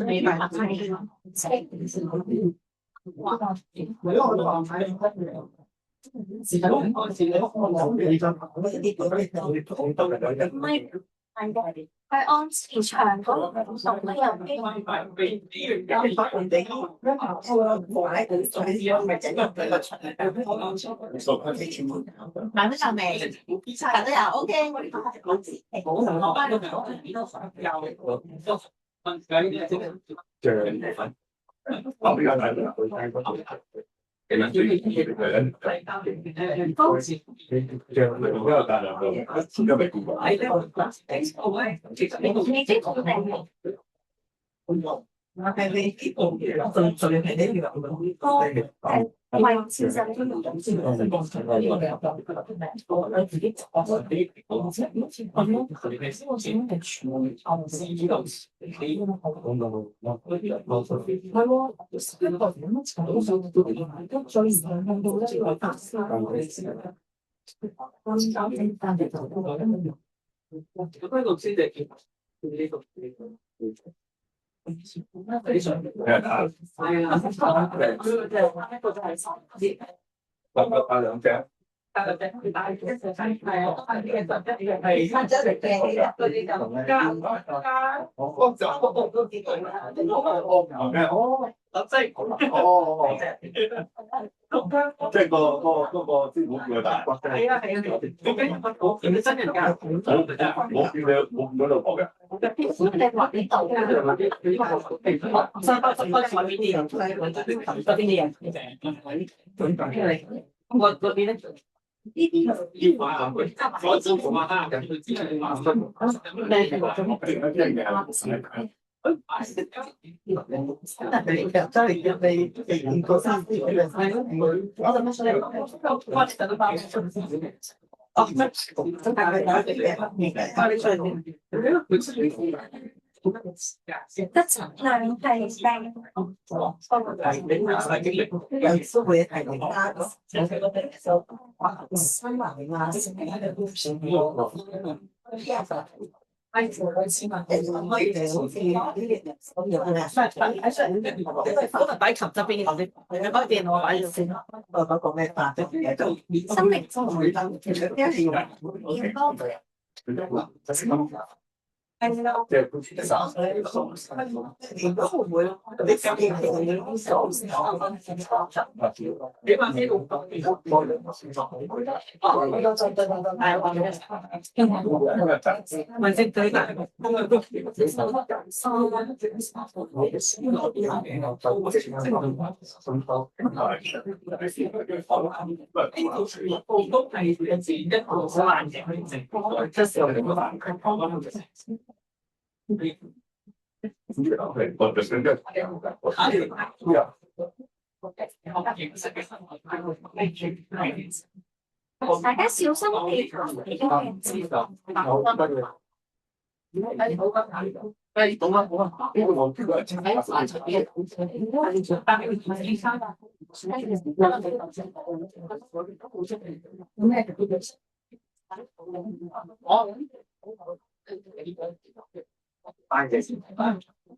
明白。係按時長嗰個動作咧，有機會慢得就未，慢得又 OK。即係個師傅叫佢打骨啫。係啊，我見到真人㗎，冇見到老婆嘅。你話呢度嘅，我嗰邊咧。得質量係靚。擺琴側邊嗰啲，嗰電腦擺住先。嗰個咩法的嘢都生命中要多大家小心地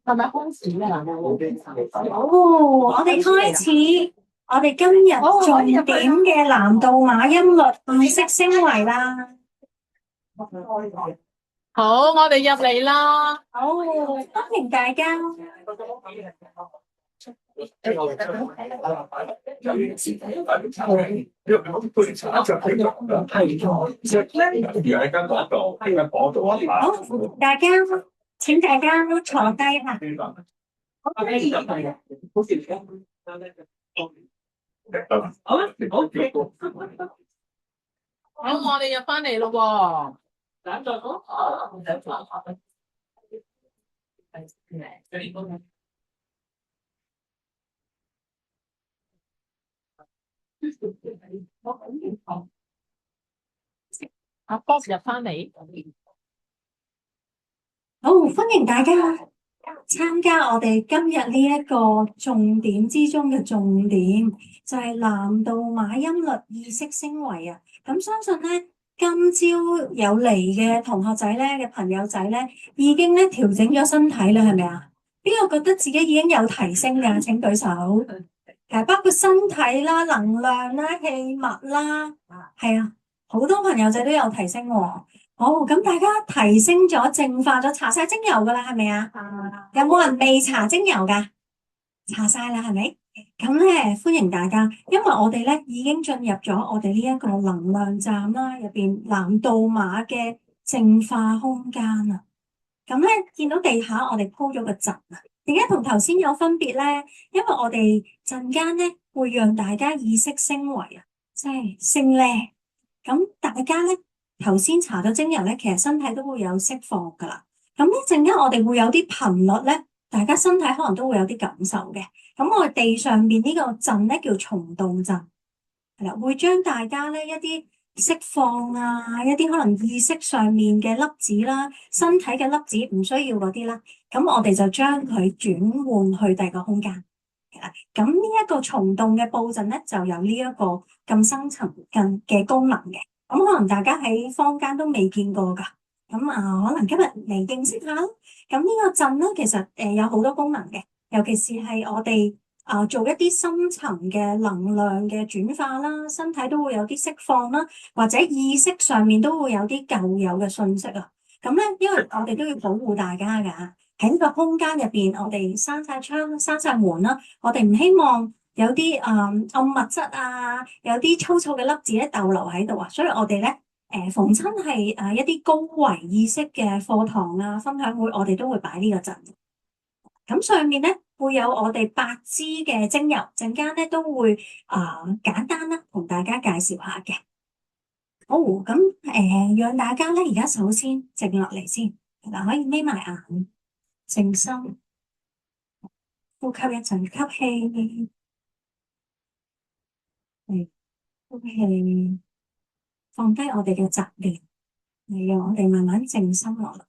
係咪開始啊？我哋開始，我哋今日重點嘅南度馬音律意識升維啦。好，我哋入嚟啦。好，歡迎大家。好，大家請大家坐低啦。好，我哋入翻嚟咯喎。阿 Bob 入翻嚟。好，歡迎大家參加我哋今日呢一個重點之中嘅重點，就係南度馬音律意識升維啊！咁相信咧，今朝有嚟嘅同學仔咧嘅朋友仔咧，已經咧調整咗身體啦，係咪啊？邊個覺得自己已經有提升㗎？請舉手。係包括身體啦、能量啦、氣脈啦，係啊，好多朋友仔都有提升喎。好，咁大家提升咗、淨化咗、搽晒精油㗎啦，係咪啊？有冇人未搽精油㗎？搽晒啦，係咪？咁咧，歡迎大家，因為我哋咧已經進入咗我哋呢一個能量站啦，入邊南道馬嘅淨化空間啊。咁咧見到地下我哋鋪咗個陣啊，點解同頭先有分別咧？因為我哋陣間咧會讓大家意識升維啊，即係升咧。咁大家咧頭先搽咗精油咧，其實身體都會有釋放噶啦。咁呢陣間我哋會有啲頻率咧，大家身體可能都會有啲感受嘅。咁我哋地上面呢個陣咧叫蟲洞陣，係啦，會將大家咧一啲釋放啊，一啲可能意識上面嘅粒子啦，身體嘅粒子唔需要嗰啲啦，咁我哋就將佢轉換去第二個空間。係啦，咁呢一個蟲洞嘅佈陣咧，就有呢一個咁深層嘅功能嘅。咁可能大家喺坊間都未見過噶，咁可能今日嚟認識下。咁呢個陣咧，其實有好多功能嘅。尤其是係我哋做一啲深層嘅能量嘅轉化啦，身體都會有啲釋放啦，或者意識上面都會有啲舊有嘅信息啊。咁咧，因為我哋都要保護大家㗎，喺呢個空間入邊，我哋閂晒窗、閂晒門啦，我哋唔希望有啲暗物質啊，有啲粗糙嘅粒子咧逗留喺度啊，所以我哋咧逢親係一啲高維意識嘅課堂啊、分享會，我哋都會擺呢個陣。咁上面咧會有我哋8支嘅精油，陣間咧都會簡單啦，同大家介紹下嘅。好，咁讓大家咧而家首先靜落嚟先，嗱可以眯埋眼，靜心，呼吸一陣，吸氣，呼氣，放低我哋嘅雜念，嚟讓我哋慢慢靜心落嚟。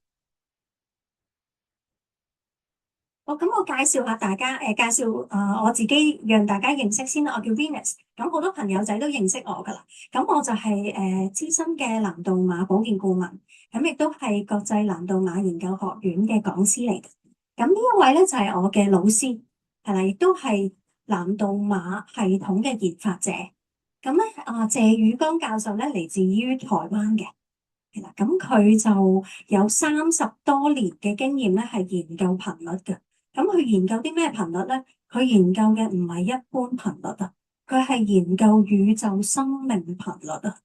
咁我介紹下大家，介紹我自己，讓大家認識先啦。我叫 Venus，咁好多朋友仔都認識我噶啦。咁我就係資深嘅南道馬保健顧問，咁亦都係國際南道馬研究學院嘅講師嚟嘅。咁呢一位咧就係我嘅老師，係啦，亦都係南道馬系統嘅研發者。咁咧謝宇剛教授咧嚟自於台灣嘅，係啦，咁佢就有30多年嘅經驗咧，係研究頻率嘅。咁佢研究啲咩頻率咧？佢研究嘅唔係一般頻率啊，佢係研究宇宙生命頻率啊。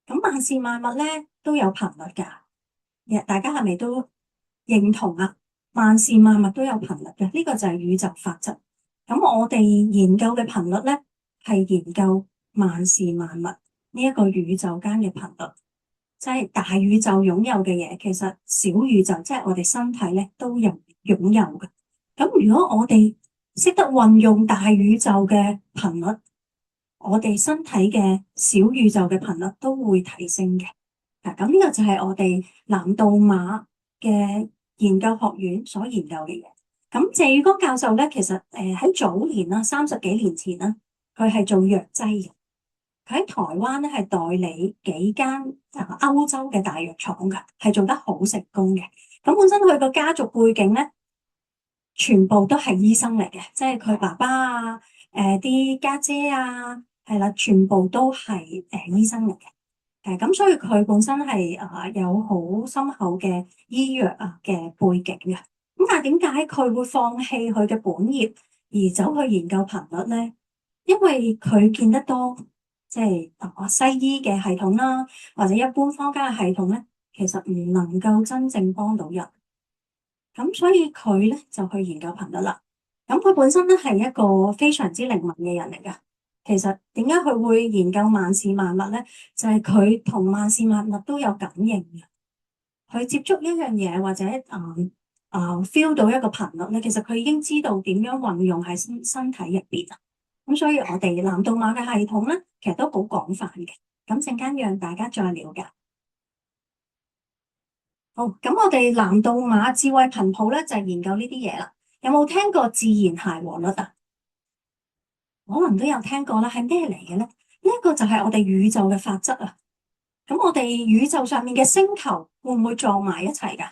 咁萬事萬物咧都有頻率㗎，大家係咪都認同啊？萬事萬物都有頻率嘅，呢個就係宇宙法則。咁我哋研究嘅頻率咧，係研究萬事萬物呢一個宇宙間嘅頻率，即係大宇宙擁有嘅嘢，其實小宇宙即係我哋身體咧都有擁有嘅。咁如果我哋識得運用大宇宙嘅頻率，我哋身體嘅小宇宙嘅頻率都會提升嘅。咁呢個就係我哋南道馬嘅研究學院所研究嘅嘢。咁謝宇剛教授咧，其實喺早年啦，30幾年前啦，佢係做藥劑嘅。佢喺台灣咧係代理幾間歐洲嘅大藥廠㗎，係做得好成功嘅。咁本身佢個家族背景咧，全部都係醫生嚟嘅，即係佢爸爸啊、啲家姐啊，係啦，全部都係醫生嚟嘅。咁所以佢本身係有好深厚嘅醫藥嘅背景嘅。咁但係點解佢會放棄佢嘅本業而走去研究頻率咧？因為佢見得多，即係西醫嘅系統啦，或者一般坊間嘅系統咧，其實唔能夠真正幫到人。咁所以佢咧就去研究頻率啦。咁佢本身咧係一個非常之靈敏嘅人嚟㗎。其實點解佢會研究萬事萬物咧？就係佢同萬事萬物都有感應嘅。佢接觸一樣嘢或者feel 到一個頻率咧，其實佢已經知道點樣運用喺身體入邊啊。咁所以我哋南道馬嘅系統咧，其實都好廣泛嘅。咁陣間讓大家再了解。好，咁我哋南道馬智慧頻譜咧就係研究呢啲嘢啦。有冇聽過自然諧和率啊？可能都有聽過啦，係咩嚟嘅咧？呢一個就係我哋宇宙嘅法則啊。咁我哋宇宙上面嘅星球會唔會撞埋一齊㗎？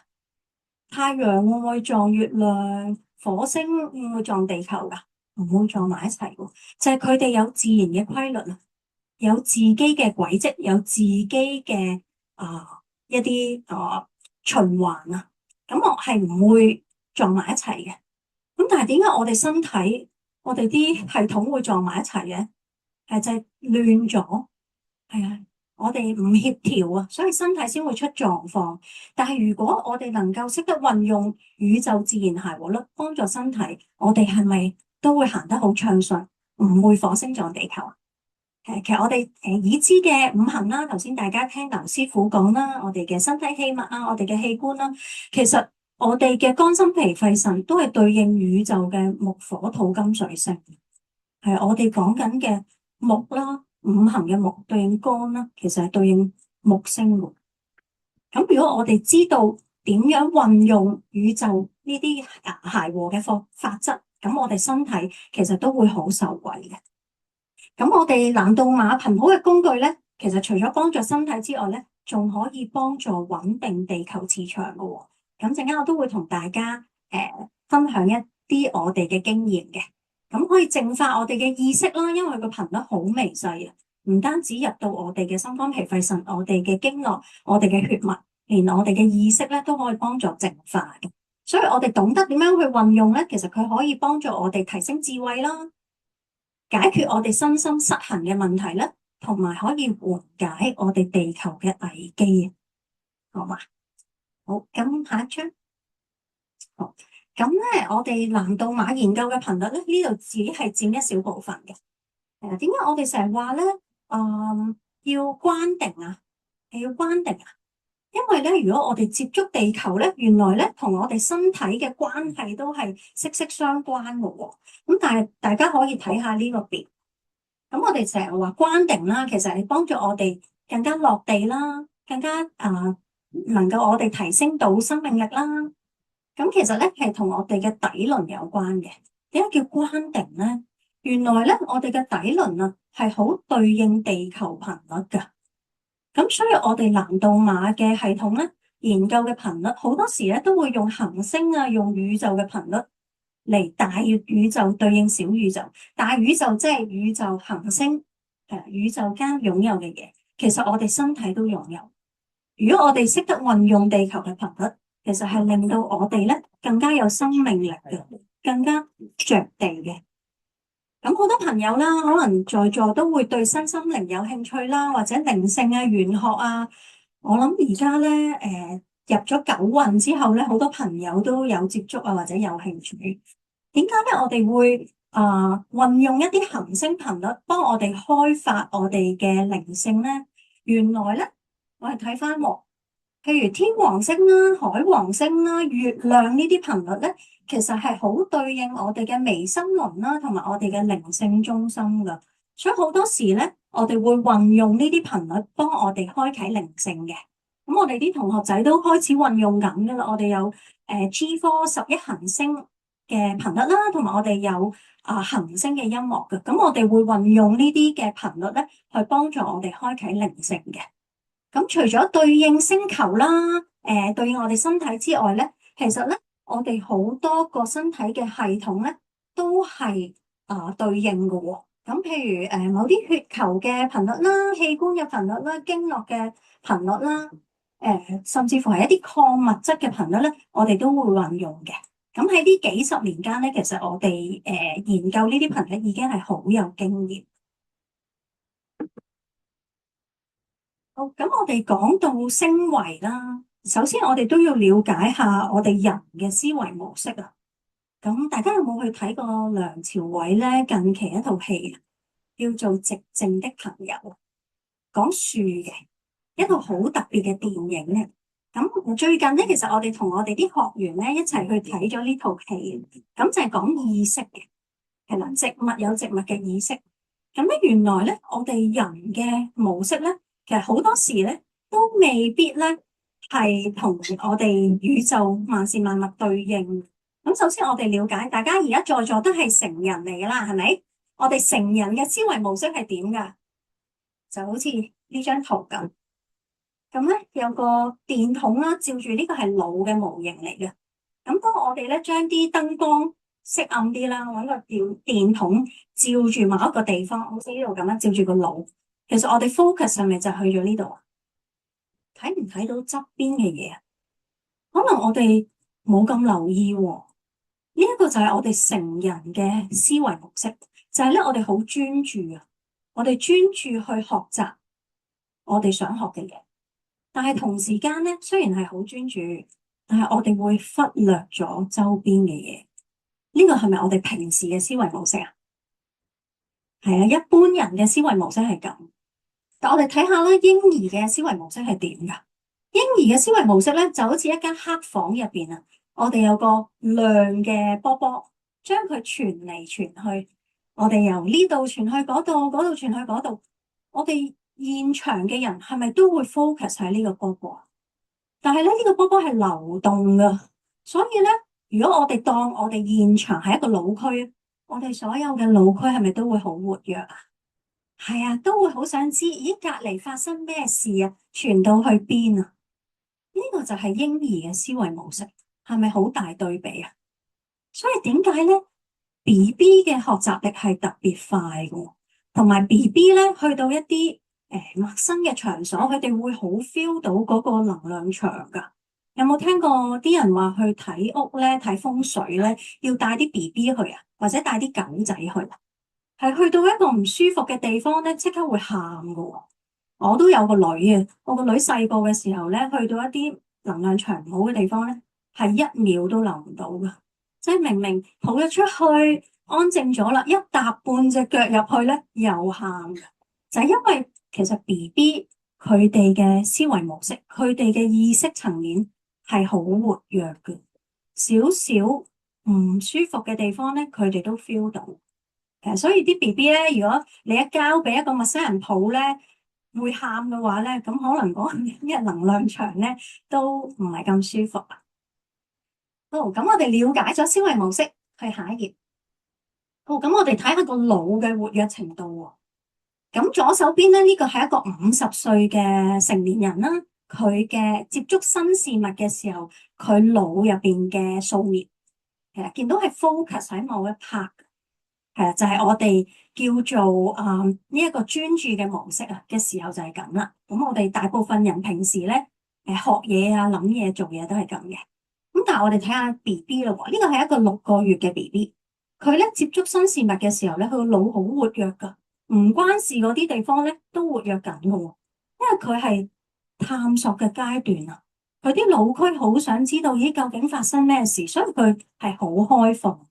太陽會唔會撞月亮？火星會唔會撞地球㗎？唔會撞埋一齊喎，就係佢哋有自然嘅規律啊，有自己嘅軌跡，有自己嘅一啲循環啊，咁我係唔會撞埋一齊嘅。咁但係點解我哋身體，我哋啲系統會撞埋一齊嘅？就係亂咗，係啊，我哋唔協調啊，所以身體先會出狀況。但係如果我哋能夠識得運用宇宙自然諧和律幫助身體，我哋係咪都會行得好暢順，唔會火星撞地球啊？其實我哋已知嘅五行啦，頭先大家聽劉師傅講啦，我哋嘅身體器物啊，我哋嘅器官啦，其實我哋嘅肝心脾肺腎都係對應宇宙嘅木火土金水星，係我哋講緊嘅木啦，五行嘅木對應肝啦，其實係對應木星嘅。咁如果我哋知道點樣運用宇宙呢啲諧和嘅法則，咁我哋身體其實都會好受惠嘅。咁我哋藍道馬頻譜嘅工具咧，其實除咗幫助身體之外咧，仲可以幫助穩定地球磁場嘅喎。咁陣間我都會同大家分享一啲我哋嘅經驗嘅。咁可以淨化我哋嘅意識啦，因為個頻率好微細啊，唔單止入到我哋嘅心肝脾肺腎，我哋嘅經絡、我哋嘅血脈，連我哋嘅意識咧都可以幫助淨化嘅。所以我哋懂得點樣去運用咧，其實佢可以幫助我哋提升智慧啦，解決我哋身心失衡嘅問題咧，同埋可以緩解我哋地球嘅危機，好嘛？好，咁下一張。好，咁咧我哋藍道馬研究嘅頻率咧，呢度只係佔一小部分嘅。點解我哋成日話咧，要關定啊？係要關定啊？因為咧，如果我哋接觸地球咧，原來咧同我哋身體嘅關係都係息息相關嘅喎。咁但係大家可以睇下呢個表。咁我哋成日話關定啦，其實係幫助我哋更加落地啦，更加能夠我哋提升到生命力啦。咁其實咧係同我哋嘅底輪有關嘅。點解叫關定咧？原來咧我哋嘅底輪啊係好對應地球頻率噶。咁所以我哋藍道馬嘅系統咧，研究嘅頻率好多時咧都會用行星啊，用宇宙嘅頻率嚟大宇宙對應小宇宙。大宇宙即係宇宙行星，宇宙間擁有嘅嘢，其實我哋身體都擁有。如果我哋識得運用地球嘅頻率，其實係令到我哋咧更加有生命力嘅，更加着地嘅。咁好多朋友啦，可能在座都會對身心靈有興趣啦，或者靈性啊、玄學啊。我諗而家咧，入咗九運之後咧，好多朋友都有接觸啊，或者有興趣。點解咧？我哋會運用一啲行星頻率，幫我哋開發我哋嘅靈性咧。原來咧，我哋睇翻譬如天王星啦、海王星啦、月亮呢啲頻率咧，其實係好對應我哋嘅微生輪啦，同埋我哋嘅靈性中心噶。所以好多時咧，我哋會運用呢啲頻率幫我哋開啟靈性嘅。咁我哋啲同學仔都開始運用緊噶啦。我哋有G4 11行星嘅頻率啦，同埋我哋有行星嘅音樂嘅。咁我哋會運用呢啲嘅頻率咧，去幫助我哋開啟靈性嘅。咁除咗對應星球啦，對應我哋身體之外咧，其實咧我哋好多個身體嘅系統咧都係對應嘅喎。咁譬如某啲血球嘅頻率啦、器官嘅頻率啦、經絡嘅頻率啦，甚至乎係一啲礦物質嘅頻率咧，我哋都會運用嘅。咁喺呢幾十年間咧，其實我哋研究呢啲頻率已經係好有經驗。好，咁我哋講到升維啦，首先我哋都要了解下我哋人嘅思維模式啊。咁大家有冇去睇過梁朝偉咧近期一套戲啊？叫做《寂靜的朋友》，講樹嘅一套好特別嘅電影咧。咁最近咧，其實我哋同我哋啲學員咧一齊去睇咗呢套戲，咁就係講意識嘅，係啦，植物有植物嘅意識。咁咧原來咧，我哋人嘅模式咧，其實好多時咧都未必咧係同我哋宇宙萬事萬物對應。咁首先我哋了解，大家而家在座都係成人嚟噶啦，係咪？我哋成人嘅思維模式係點噶？就好似呢張圖咁。咁咧有個電筒啦，照住呢個係腦嘅模型嚟嘅。咁當我哋咧將啲燈光熄暗啲啦，揾個電筒照住某一個地方，好似呢度咁樣照住個腦，其實我哋 focus 係咪就去咗呢度啊？睇唔睇到側邊嘅嘢啊？可能我哋冇咁留意喎。呢一個就係我哋成人嘅思維模式，就係咧我哋好專注啊，我哋專注去學習我哋想學嘅嘢，但係同時間咧雖然係好專注，但係我哋會忽略咗周邊嘅嘢。呢個係咪我哋平時嘅思維模式啊？係啊，一般人嘅思維模式係咁。但我哋睇下咧，嬰兒嘅思維模式係點噶？嬰兒嘅思維模式咧就好似一間黑房入邊啊，我哋有個亮嘅波波，將佢傳嚟傳去，我哋由呢度傳去嗰度，嗰度傳去嗰度。我哋現場嘅人係咪都會 focus 喺呢個波波？但係咧呢個波波係流動噶，所以咧如果我哋當我哋現場係一個腦區，我哋所有嘅腦區係咪都會好活躍啊？係啊，都會好想知，咦，隔籬發生咩事啊？傳到去邊啊？呢個就係嬰兒嘅思維模式，係咪好大對比啊？所以點解咧 BB 嘅學習力係特別快嘅，同埋 BB 咧去到一啲陌生嘅場所，佢哋會好 feel 到嗰個能量場噶。有冇聽過啲人話去睇屋咧、睇風水咧，要帶啲 BB 去啊，或者帶啲狗仔去啊？係去到一個唔舒服嘅地方咧，即刻會喊噶。我都有個女啊，我個女細個嘅時候咧，去到一啲能量場唔好嘅地方咧，係一秒都留唔到噶。即係明明抱咗出去，安靜咗啦，一踏半隻腳入去咧，又喊噶。就係因為其實 BB 佢哋嘅思維模式，佢哋嘅意識層面係好活躍嘅，少少唔舒服嘅地方咧，佢哋都 feel 到。所以啲 BB 咧，如果你一交俾一個陌生人抱咧，會喊嘅話咧，咁可能嗰個能量場咧都唔係咁舒服啊。好，咁我哋了解咗思維模式，去下一頁。好，咁我哋睇下個腦嘅活躍程度喎。咁左手邊咧，呢個係一個50歲嘅成年人啦，佢嘅接觸新事物嘅時候，佢腦入邊嘅掃描，其實見到係 focus 喺某一 part。係啊，就係我哋叫做呢一個專注嘅模式啊嘅時候就係咁啦。咁我哋大部分人平時咧學嘢啊、諗嘢、做嘢都係咁嘅。咁但係我哋睇下 BB 咯喎，呢個係一個6個月嘅 BB，佢咧接觸新事物嘅時候咧，佢個腦好活躍噶，唔關事嗰啲地方咧都活躍緊噶喎，因為佢係探索嘅階段啊，佢啲腦區好想知道咦究竟發生咩事，所以佢係好開放。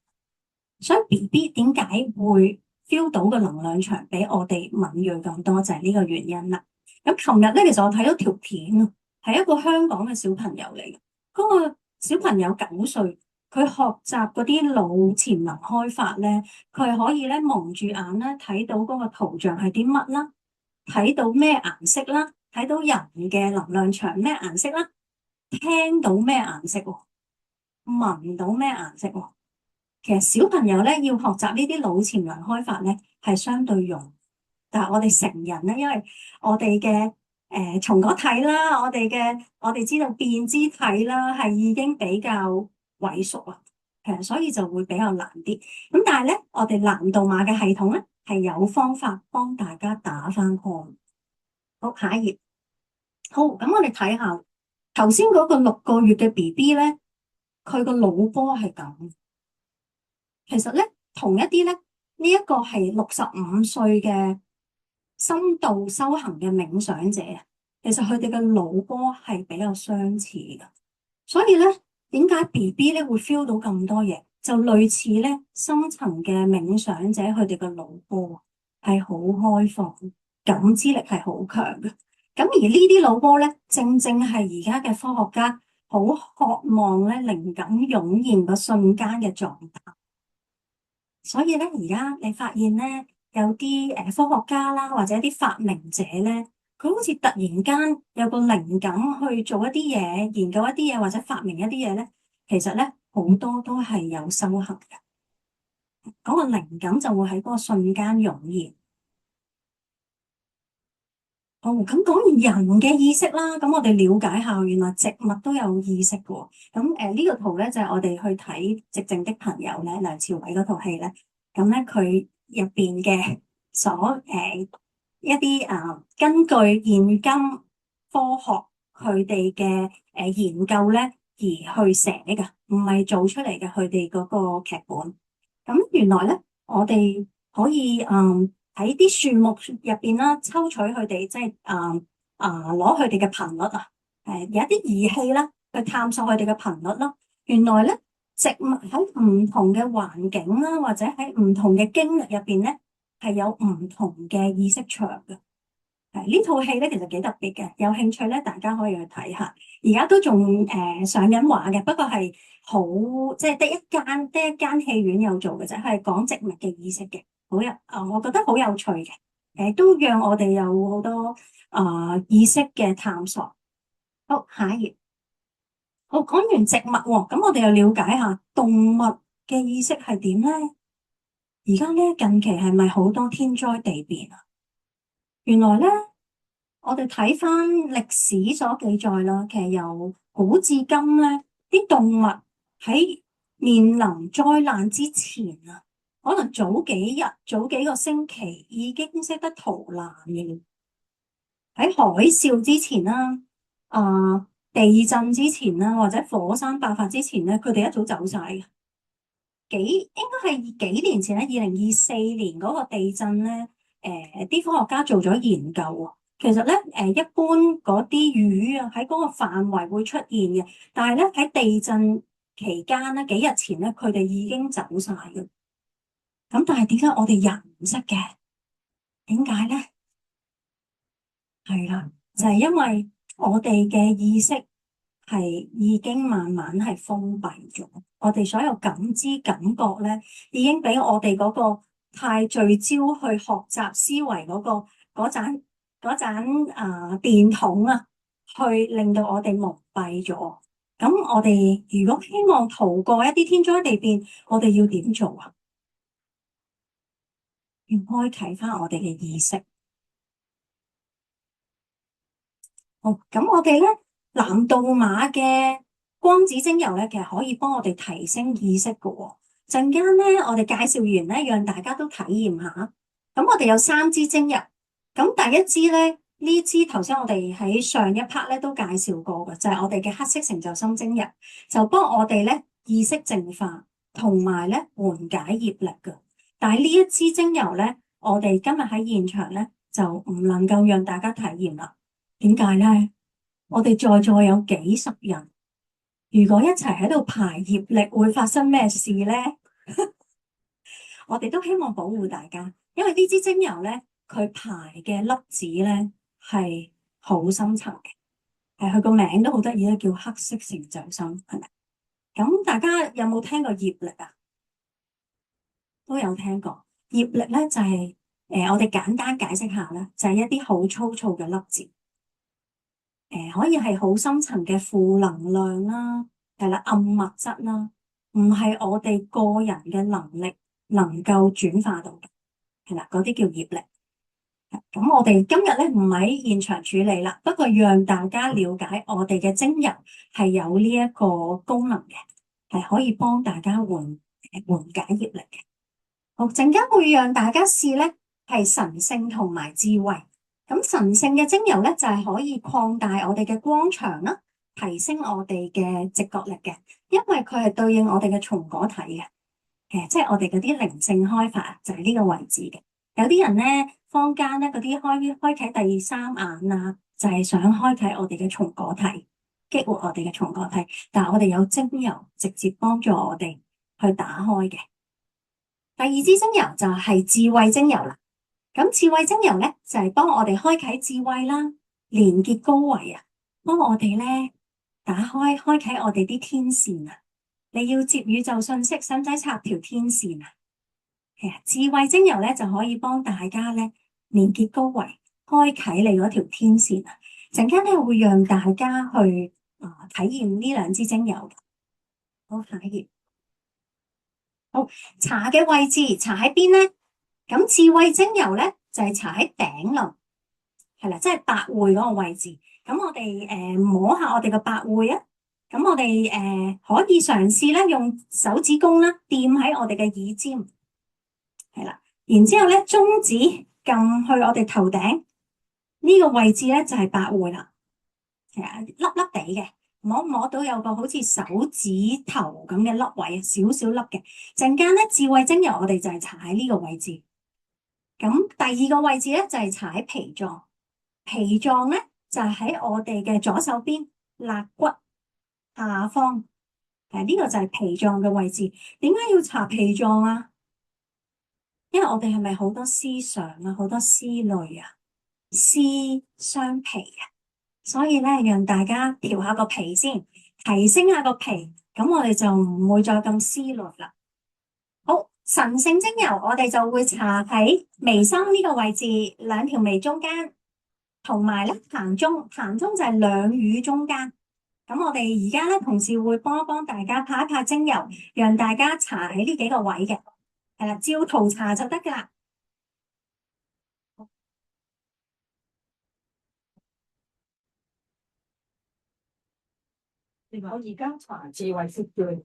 所以 BB 點解會 feel 到個能量場比我哋敏銳咁多，就係呢個原因啦。咁琴日咧，其實我睇到條片啊，係一個香港嘅小朋友嚟嘅。嗰個小朋友9歲，佢學習嗰啲腦潛能開發咧，佢係可以咧蒙住眼咧睇到嗰個圖像係啲乜啦，睇到咩顏色啦，睇到人嘅能量場咩顏色啦，聽到咩顏色喎，聞到咩顏色喎。其實小朋友咧要學習呢啲腦潛能開發咧係相對容易，但係我哋成人咧，因為我哋嘅松果體啦，我哋知道辨知體啦，係已經比較萎縮啊，所以就會比較難啲。咁但係咧，我哋難度碼嘅系統咧係有方法幫大家打返開。好，下一頁。好，咁我哋睇下頭先嗰個6個月嘅 BB 咧，佢個腦波係咁。其實咧，同一啲咧，呢一個係65歲嘅深度修行嘅冥想者，其實佢哋嘅腦波係比較相似嘅。所以咧，點解 BB 咧會 feel 到咁多嘢？就類似咧深層嘅冥想者，佢哋嘅腦波係好開放，感知力係好強嘅。咁而呢啲腦波咧，正正係而家嘅科學家好渴望咧靈感湧現個瞬間嘅狀態。所以咧，而家你發現咧，有啲科學家啦，或者啲發明者咧，佢好似突然間有個靈感去做一啲嘢，研究一啲嘢，或者發明一啲嘢咧，其實咧好多都係有修行嘅。嗰個靈感就會喺嗰個瞬間湧現。好，咁講完人嘅意識啦，咁我哋了解下，原來植物都有意識嘅喎。咁呢個圖咧就係我哋去睇《寂靜的朋友》咧，梁朝偉嗰套戲咧。咁咧佢入邊嘅一啲根據現今科學佢哋嘅研究咧而去寫嘅，唔係做出嚟嘅佢哋嗰個劇本。咁原來咧，我哋可以喺啲樹木入邊啦，抽取佢哋即係攞佢哋嘅頻率啊，有一啲儀器啦去探索佢哋嘅頻率啦。原來咧，植物喺唔同嘅環境啦，或者喺唔同嘅經歷入邊咧，係有唔同嘅意識場嘅。呢套戲咧其實幾特別嘅，有興趣咧大家可以去睇下。而家都仲上緊畫嘅，不過係好即係得一間戲院有做嘅啫，係講植物嘅意識嘅，我覺得好有趣嘅。都讓我哋有好多意識嘅探索。好，下一頁。好，講完植物喎，咁我哋又了解下動物嘅意識係點咧？而家咧近期係咪好多天災地變啊？原來咧，我哋睇翻歷史所記載啦，其實由古至今咧，啲動物喺面臨災難之前啊，可能早幾個星期已經識得逃難嘅。喺海嘯之前啦，地震之前啦，或者火山爆發之前咧，佢哋一早走晒嘅。應該係幾年前咧，2024年嗰個地震咧。啲科學家做咗研究喎，其實咧一般嗰啲魚啊喺嗰個範圍會出現嘅，但係咧喺地震期間咧幾日前咧佢哋已經走晒嘅。咁但係點解我哋人唔識嘅？點解咧？係啦，就係因為我哋嘅意識係已經慢慢係封閉咗，我哋所有感知感覺咧已經俾我哋嗰個太聚焦去學習思維嗰盞電筒啊，去令到我哋蒙蔽咗。咁我哋如果希望逃過一啲天災地變，我哋要點做啊？要開啟翻我哋嘅意識。好，咁我哋咧藍度瑪嘅光子精油咧，其實可以幫我哋提升意識㗎喎。陣間咧，我哋介紹完咧，讓大家都體驗下。咁我哋有3支精油。咁第一支咧，呢支頭先我哋喺上一 part 咧都介紹過嘅，就係我哋嘅黑色成就心精油，就幫我哋咧意識淨化，同埋咧緩解業力嘅。但係呢一支精油咧，我哋今日喺現場咧就唔能夠讓大家體驗啦。點解咧？我哋在座有幾十人。如果一齊喺度排業力，會發生咩事咧？我哋都希望保護大家，因為呢支精油咧，佢排嘅粒子咧係好深層嘅，佢個名都好得意咧，叫黑色成就心，係咪？咁大家有冇聽過業力啊？都有聽過。業力咧就係我哋簡單解釋下啦，就係一啲好粗糙嘅粒子。可以係好深層嘅負能量啦，係啦，暗物質啦，唔係我哋個人嘅能力能夠轉化到嘅，係啦，嗰啲叫業力。咁我哋今日咧唔喺現場處理啦，不過讓大家了解我哋嘅精油係有呢一個功能嘅，係可以幫大家緩解業力嘅。好，陣間會讓大家試咧係神聖同埋智慧。咁神聖嘅精油咧，就係可以擴大我哋嘅光場啦，提升我哋嘅直覺力嘅，因為佢係對應我哋嘅松果體嘅，即係我哋嗰啲靈性開發就係呢個位置嘅。有啲人咧，坊間咧嗰啲開啟第3眼啊，就係想開啟我哋嘅松果體，激活我哋嘅松果體，但係我哋有精油直接幫助我哋去打開嘅。第2支精油就係智慧精油啦。咁智慧精油咧就係幫我哋開啟智慧啦，連結高維啊，幫我哋咧打開我哋啲天線啊。你要接宇宙信息，使唔使插條天線啊？智慧精油咧就可以幫大家咧連結高維，開啟你嗰條天線啊。陣間咧會讓大家去體驗呢2支精油。好，下一頁。好，搽嘅位置搽喺邊咧？咁智慧精油咧就係搽喺頂輪，係啦，即係百會嗰個位置。咁我哋摸下我哋個百會啊。咁我哋可以嘗試咧用手指公啦掂喺我哋嘅耳尖，係啦。然之後咧中指撳去我哋頭頂呢個位置咧就係百會啦，係啊，粒粒地嘅，摸到有個好似手指頭咁嘅粒位，少少粒嘅。陣間咧智慧精油我哋就係搽喺呢個位置。咁第二個位置咧就係搽喺脾臟，脾臟咧就係喺我哋嘅左手邊肋骨下方，呢個就係脾臟嘅位置。點解要搽脾臟啊？因為我哋係咪好多思想啊，好多思慮啊，思傷脾啊，所以咧讓大家調下個脾先，提升下個脾，咁我哋就唔會再咁思慮啦。好，神聖精油我哋就會搽喺眉心呢個位置，兩條眉中間，同埋咧膻中就係兩乳中間。咁我哋而家咧，同事會幫大家拍一拍精油，讓大家搽喺呢幾個位嘅，係啦，照圖搽就得噶啦。我而家搽智慧色嘅，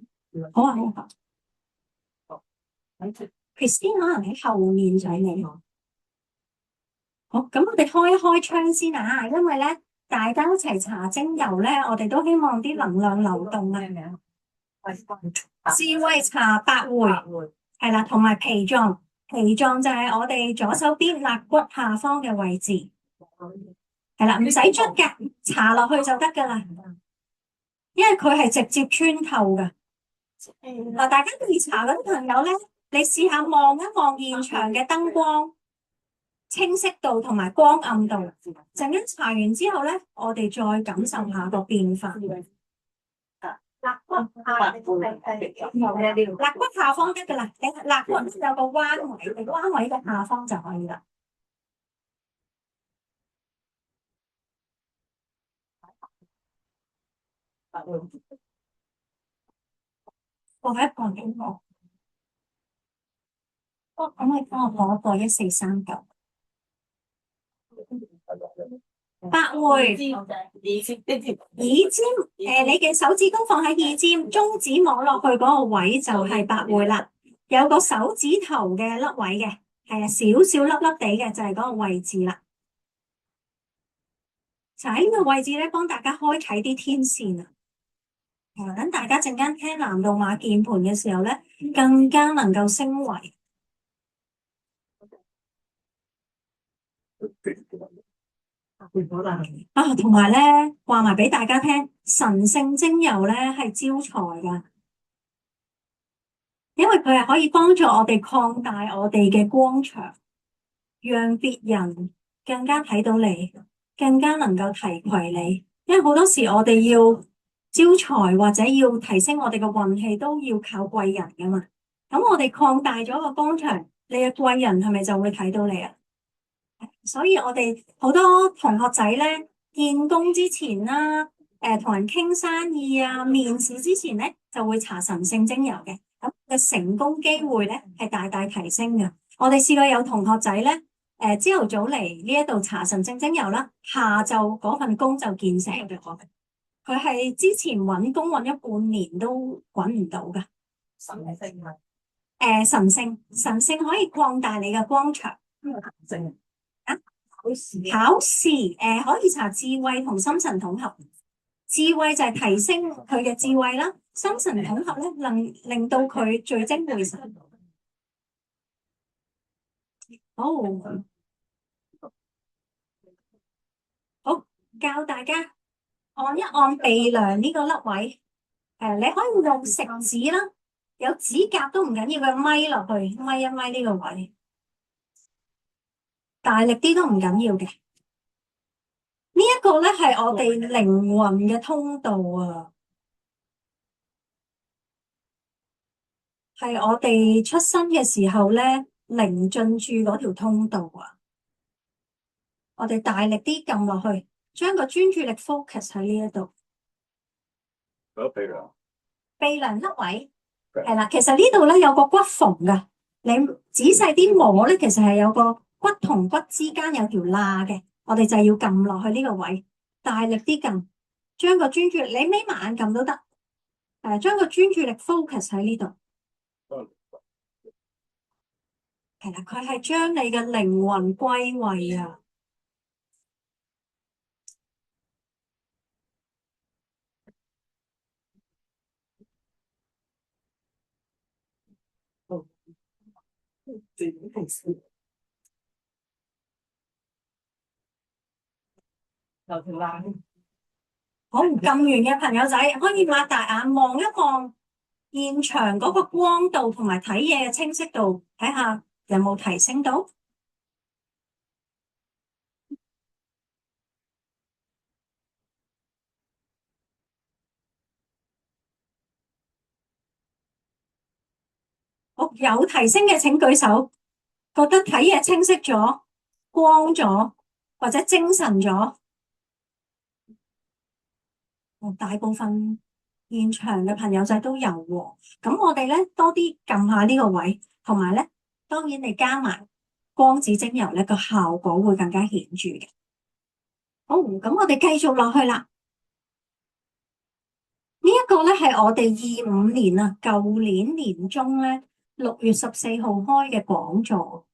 好啊，好啊。Christine 可能喺後面上嚟。好，咁我哋開一開窗先啊，因為咧。大家一齊搽精油咧，我哋都希望啲能量流動啊！智慧搽百會，係啦，同埋脾臟，脾臟就係我哋左手邊肋骨下方嘅位置，係啦，唔使捽嘅，搽落去就得噶啦，因為佢係直接穿透噶。嗱，大家未搽嗰啲朋友咧，你試下望一望現場嘅燈光。清晰度同埋光暗度，陣間搽完之後咧，我哋再感受下個變化。肋骨下方得噶啦，你肋骨有個彎位，你彎位嘅下方就可以啦。放一放俾我，可唔可以幫我攞個1439？百會耳尖，你嘅手指公放喺耳尖，中指摸落去嗰個位就係百會啦。有個手指頭嘅粒位嘅，係啊，少少粒粒地嘅就係嗰個位置啦。就喺呢個位置咧，幫大家開啟啲天線啊！等大家陣間聽南道馬鍵盤嘅時候咧，更加能夠升維。啊，同埋咧，話埋俾大家聽，神聖精油咧係招財噶，因為佢係可以幫助我哋擴大我哋嘅光場，讓別人更加睇到你，更加能夠提攜你。因為好多時我哋要招財或者要提升我哋嘅運氣，都要靠貴人噶嘛。咁我哋擴大咗個光場，你嘅貴人係咪就會睇到你啊？所以我哋好多同學仔咧，見工之前啦，同人傾生意啊，面試之前咧，就會搽神聖精油嘅，咁嘅成功機會咧係大大提升嘅。我哋試過有同學仔咧，朝頭早嚟呢一度搽神聖精油啦，下晝嗰份工就見成嘅。佢係之前揾工揾咗半年都揾唔到噶。神聖啊！神聖可以擴大你嘅光場。考試可以查智慧同心神統合。智慧就係提升佢嘅智慧啦，心神統合咧能令到佢聚精會神。好，教大家按一按鼻梁呢個粒位，你可以用食指啦，有指甲都唔緊要嘅，咪落去，咪一咪呢個位。大力啲都唔緊要嘅，呢一個咧係我哋靈魂嘅通道啊，係我哋出生嘅時候咧靈進駐嗰條通道啊。我哋大力啲撳落去，將個專注力 focus 喺呢一度。鼻梁粒位係啦，其實呢度咧有個骨縫噶，你仔細啲摸咧，其實係有個骨同骨之間有條罅嘅，我哋就要撳落去呢個位，大力啲撳，將個專注力，你眯埋眼撳都得，將個專注力 focus 喺呢度。係啦，佢係將你嘅靈魂歸位啊！有條拉。好，撳完嘅朋友仔可以擘大眼望一望現場嗰個光度同埋睇嘢嘅清晰度，睇下有冇提升到。好，有提升嘅請舉手，覺得睇嘢清晰咗、光咗或者精神咗。大部分現場嘅朋友仔都有喎，咁我哋咧多啲撳下呢個位，同埋咧當然你加埋光子精油咧個效果會更加顯著嘅。好，咁我哋繼續落去啦。呢一個咧係我哋25年啊，舊年年中咧6月14號開嘅講座，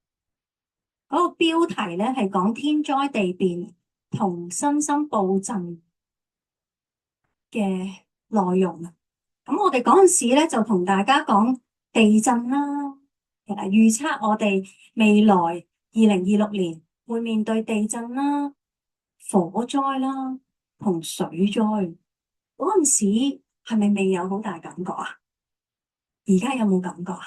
嗰個標題咧係講天災地變同身心布陣嘅內容啊。咁我哋嗰陣時咧就同大家講地震啦，其實預測我哋未來2026年會面對地震啦、火災啦同水災。嗰陣時係咪未有好大感覺啊？而家有冇感覺啊？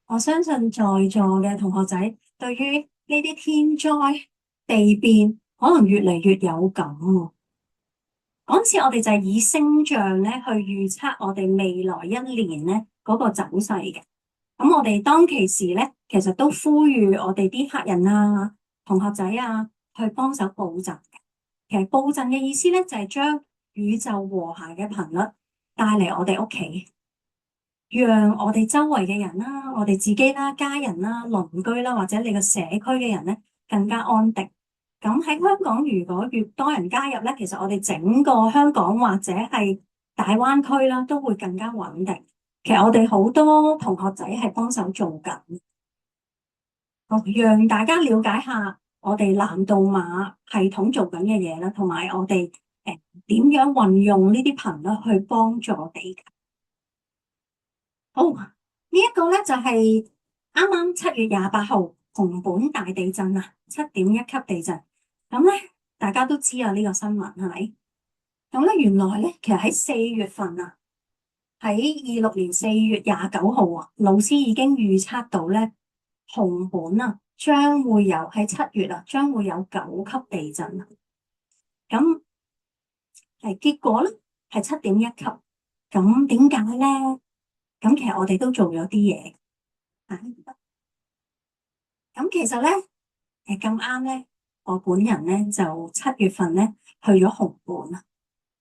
我相信在座嘅同學仔對於呢啲天災地變可能越嚟越有感喎。嗰次我哋就係以星象咧去預測我哋未來一年咧嗰個走勢嘅。咁我哋當其時咧，其實都呼籲我哋啲客人啊、同學仔啊去幫手布陣嘅。其實布陣嘅意思咧，就係將宇宙和諧嘅頻率帶嚟我哋屋企，讓我哋周圍嘅人啦、我哋自己啦、家人啦、鄰居啦，或者你個社區嘅人咧更加安定。咁喺香港，如果越多人加入咧，其實我哋整個香港或者係大灣區啦，都會更加穩定。其實我哋好多同學仔係幫手做緊，讓大家了解下我哋藍導碼系統做緊嘅嘢啦，同埋我哋點樣運用呢啲頻率去幫助我哋。好，呢一個咧就係啱啱7月28號熊本大地震啊，7.1級地震。咁咧，大家都知有呢個新聞係咪？咁咧，原來咧，其實喺4月份啊，喺26年4月29號啊，老師已經預測到咧，熊本啊將會有喺7月啊，將會有9級地震啊。咁結果咧係7.1級。咁點解咧？咁其實我哋都做咗啲嘢。咁其實咧，咁啱咧。我本人咧就7月份咧去咗熊本啊，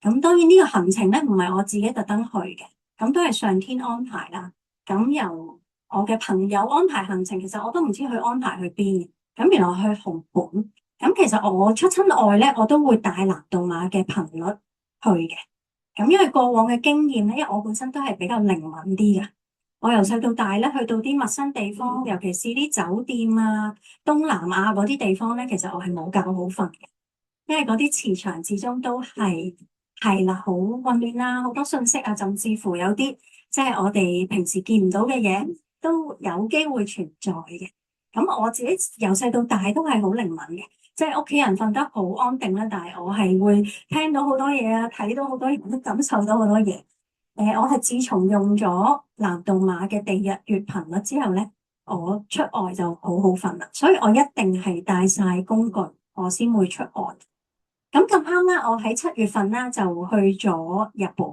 咁當然呢個行程咧唔係我自己特登去嘅，咁都係上天安排啦。咁由我嘅朋友安排行程，其實我都唔知佢安排去邊。咁原來去熊本，咁其實我出親外咧，我都會帶藍導碼嘅頻率去嘅。咁因為過往嘅經驗咧，因為我本身都係比較靈敏啲嘅。我由細到大咧，去到啲陌生地方，尤其是啲酒店啊、東南亞嗰啲地方咧，其實我係冇覺好瞓嘅，因為嗰啲磁場始終都係啦，好混亂啦，好多信息啊，甚至乎有啲即係我哋平時見唔到嘅嘢，都有機會存在嘅。咁我自己由細到大都係好靈敏嘅，即係屋企人瞓得好安定啦，但係我係會聽到好多嘢啊，睇到好多嘢，都感受到好多嘢。我係自從用咗藍導碼嘅地日月頻率之後咧，我出外就好好瞓啦，所以我一定係帶晒工具，我先會出外。咁啱啦，我喺7月份啦就去咗日本，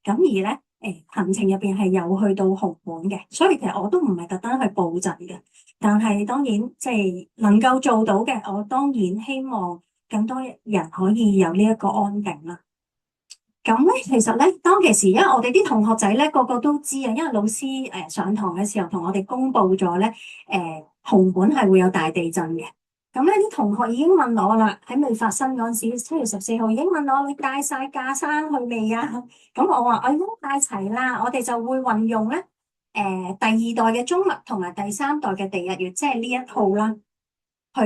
咁而咧行程入邊係有去到熊本嘅，所以其實我都唔係特登去布陣嘅，但係當然即係能夠做到嘅，我當然希望更多人可以有呢一個安定啦。咁咧，其實咧，當其時，因為我哋啲同學仔咧，個個都知啊，因為老師上堂嘅時候同我哋公布咗咧，熊本係會有大地震嘅。咁呢啲同學已經問我啦，喺未發生嗰陣時，7月14號已經問我你帶晒架生去未啊？咁我話我已經帶齊啦，我哋就會運用咧第二代嘅中麥同埋第三代嘅地日月，即係呢一套啦，去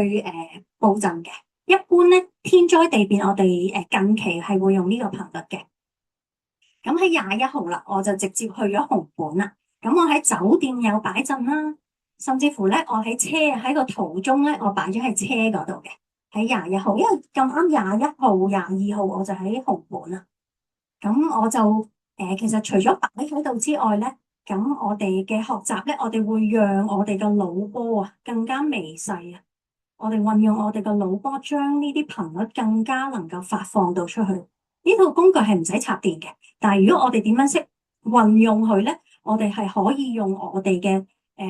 佈陣嘅。一般咧天災地變，我哋近期係會用呢個頻率嘅。咁喺21號啦，我就直接去咗紅本啦。咁我喺酒店有擺陣啦。甚至乎咧，我喺個途中咧，我擺咗喺車嗰度嘅，喺21號，因為咁啱21號、22號我就喺紅本啦。咁我就其實除咗擺喺度之外咧，咁我哋嘅學習咧，我哋會讓我哋嘅腦波啊更加微細啊，我哋運用我哋嘅腦波，將呢啲頻率更加能夠發放到出去。呢套工具係唔使插電嘅，但係如果我哋點樣識運用佢咧，我哋係可以用我哋嘅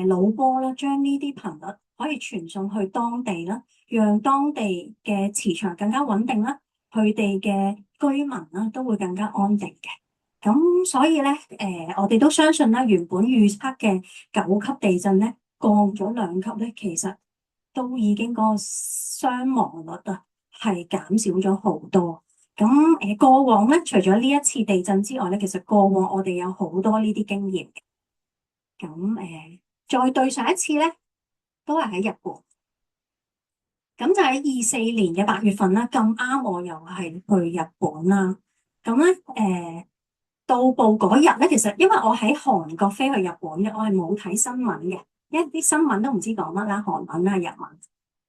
腦波啦，將呢啲頻率可以傳送去當地啦，讓當地嘅磁場更加穩定啦，佢哋嘅居民啦都會更加安定嘅。咁所以咧，我哋都相信啦，原本預測嘅9級地震咧，降咗2級咧，其實都已經嗰個傷亡率啊係減少咗好多。咁過往咧，除咗呢一次地震之外咧，其實過往我哋有好多呢啲經驗嘅。咁再對上一次咧，都係喺日本，咁就喺24年嘅8月份啦。咁啱我又係去日本啦。咁咧，到埗嗰日咧，其實因為我喺韓國飛去日本嘅，我係冇睇新聞嘅，因為啲新聞都唔知講乜啦，韓文啦、日文。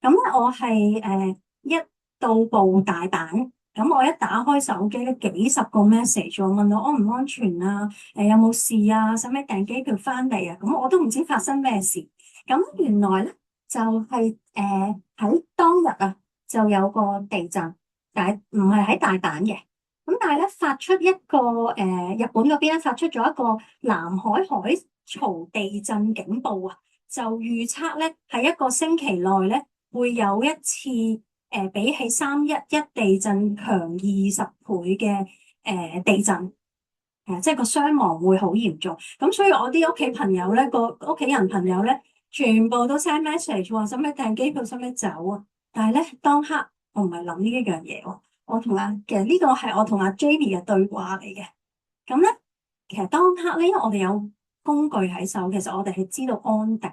咁咧，我係一到埗大阪，咁我一打開手機咧，幾十個 message 我問我安唔安全啊？有冇事啊？使唔使訂機票翻嚟啊？咁我都唔知發生咩事。咁原來咧就係喺當日啊，就有個地震，但係唔係喺大阪嘅。咁但係咧發出一個日本嗰邊咧發出咗一個南海海潮地震警報啊，就預測咧喺一個星期內咧會有一次比起311地震強20倍嘅地震，即係個傷亡會好嚴重。咁所以我啲屋企朋友咧，個屋企人朋友咧，全部都 send message 話使唔使訂機票，使唔使走啊？但係咧當刻我唔係諗呢一樣嘢喎，其實呢個係我同阿 Jamie 嘅對話嚟嘅。咁咧其實當刻咧，因為我哋有工具喺手，其實我哋係知道安定，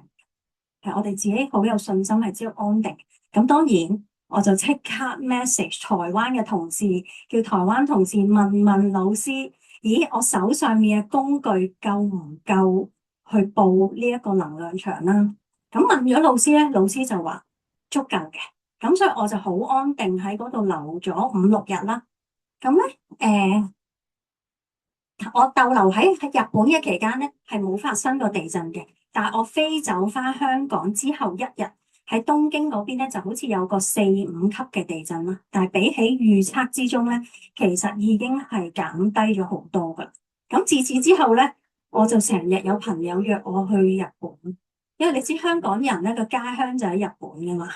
係我哋自己好有信心係知道安定。咁當然我就即刻 message 台灣嘅同事，叫台灣同事問老師，咦，我手上面嘅工具夠唔夠去報呢一個能量場啦？咁問咗老師咧，老師就話足夠嘅。咁所以我就好安定喺嗰度留咗5-6日啦。咁咧我逗留喺日本嘅期間咧，係冇發生過地震嘅。但係我飛走翻香港之後1日，喺東京嗰邊咧就好似有個4-5級嘅地震啦。但係比起預測之中咧，其實已經係減低咗好多噶。咁自此之後咧，我就成日有朋友約我去日本，因為你知香港人咧個家鄉就喺日本噶嘛，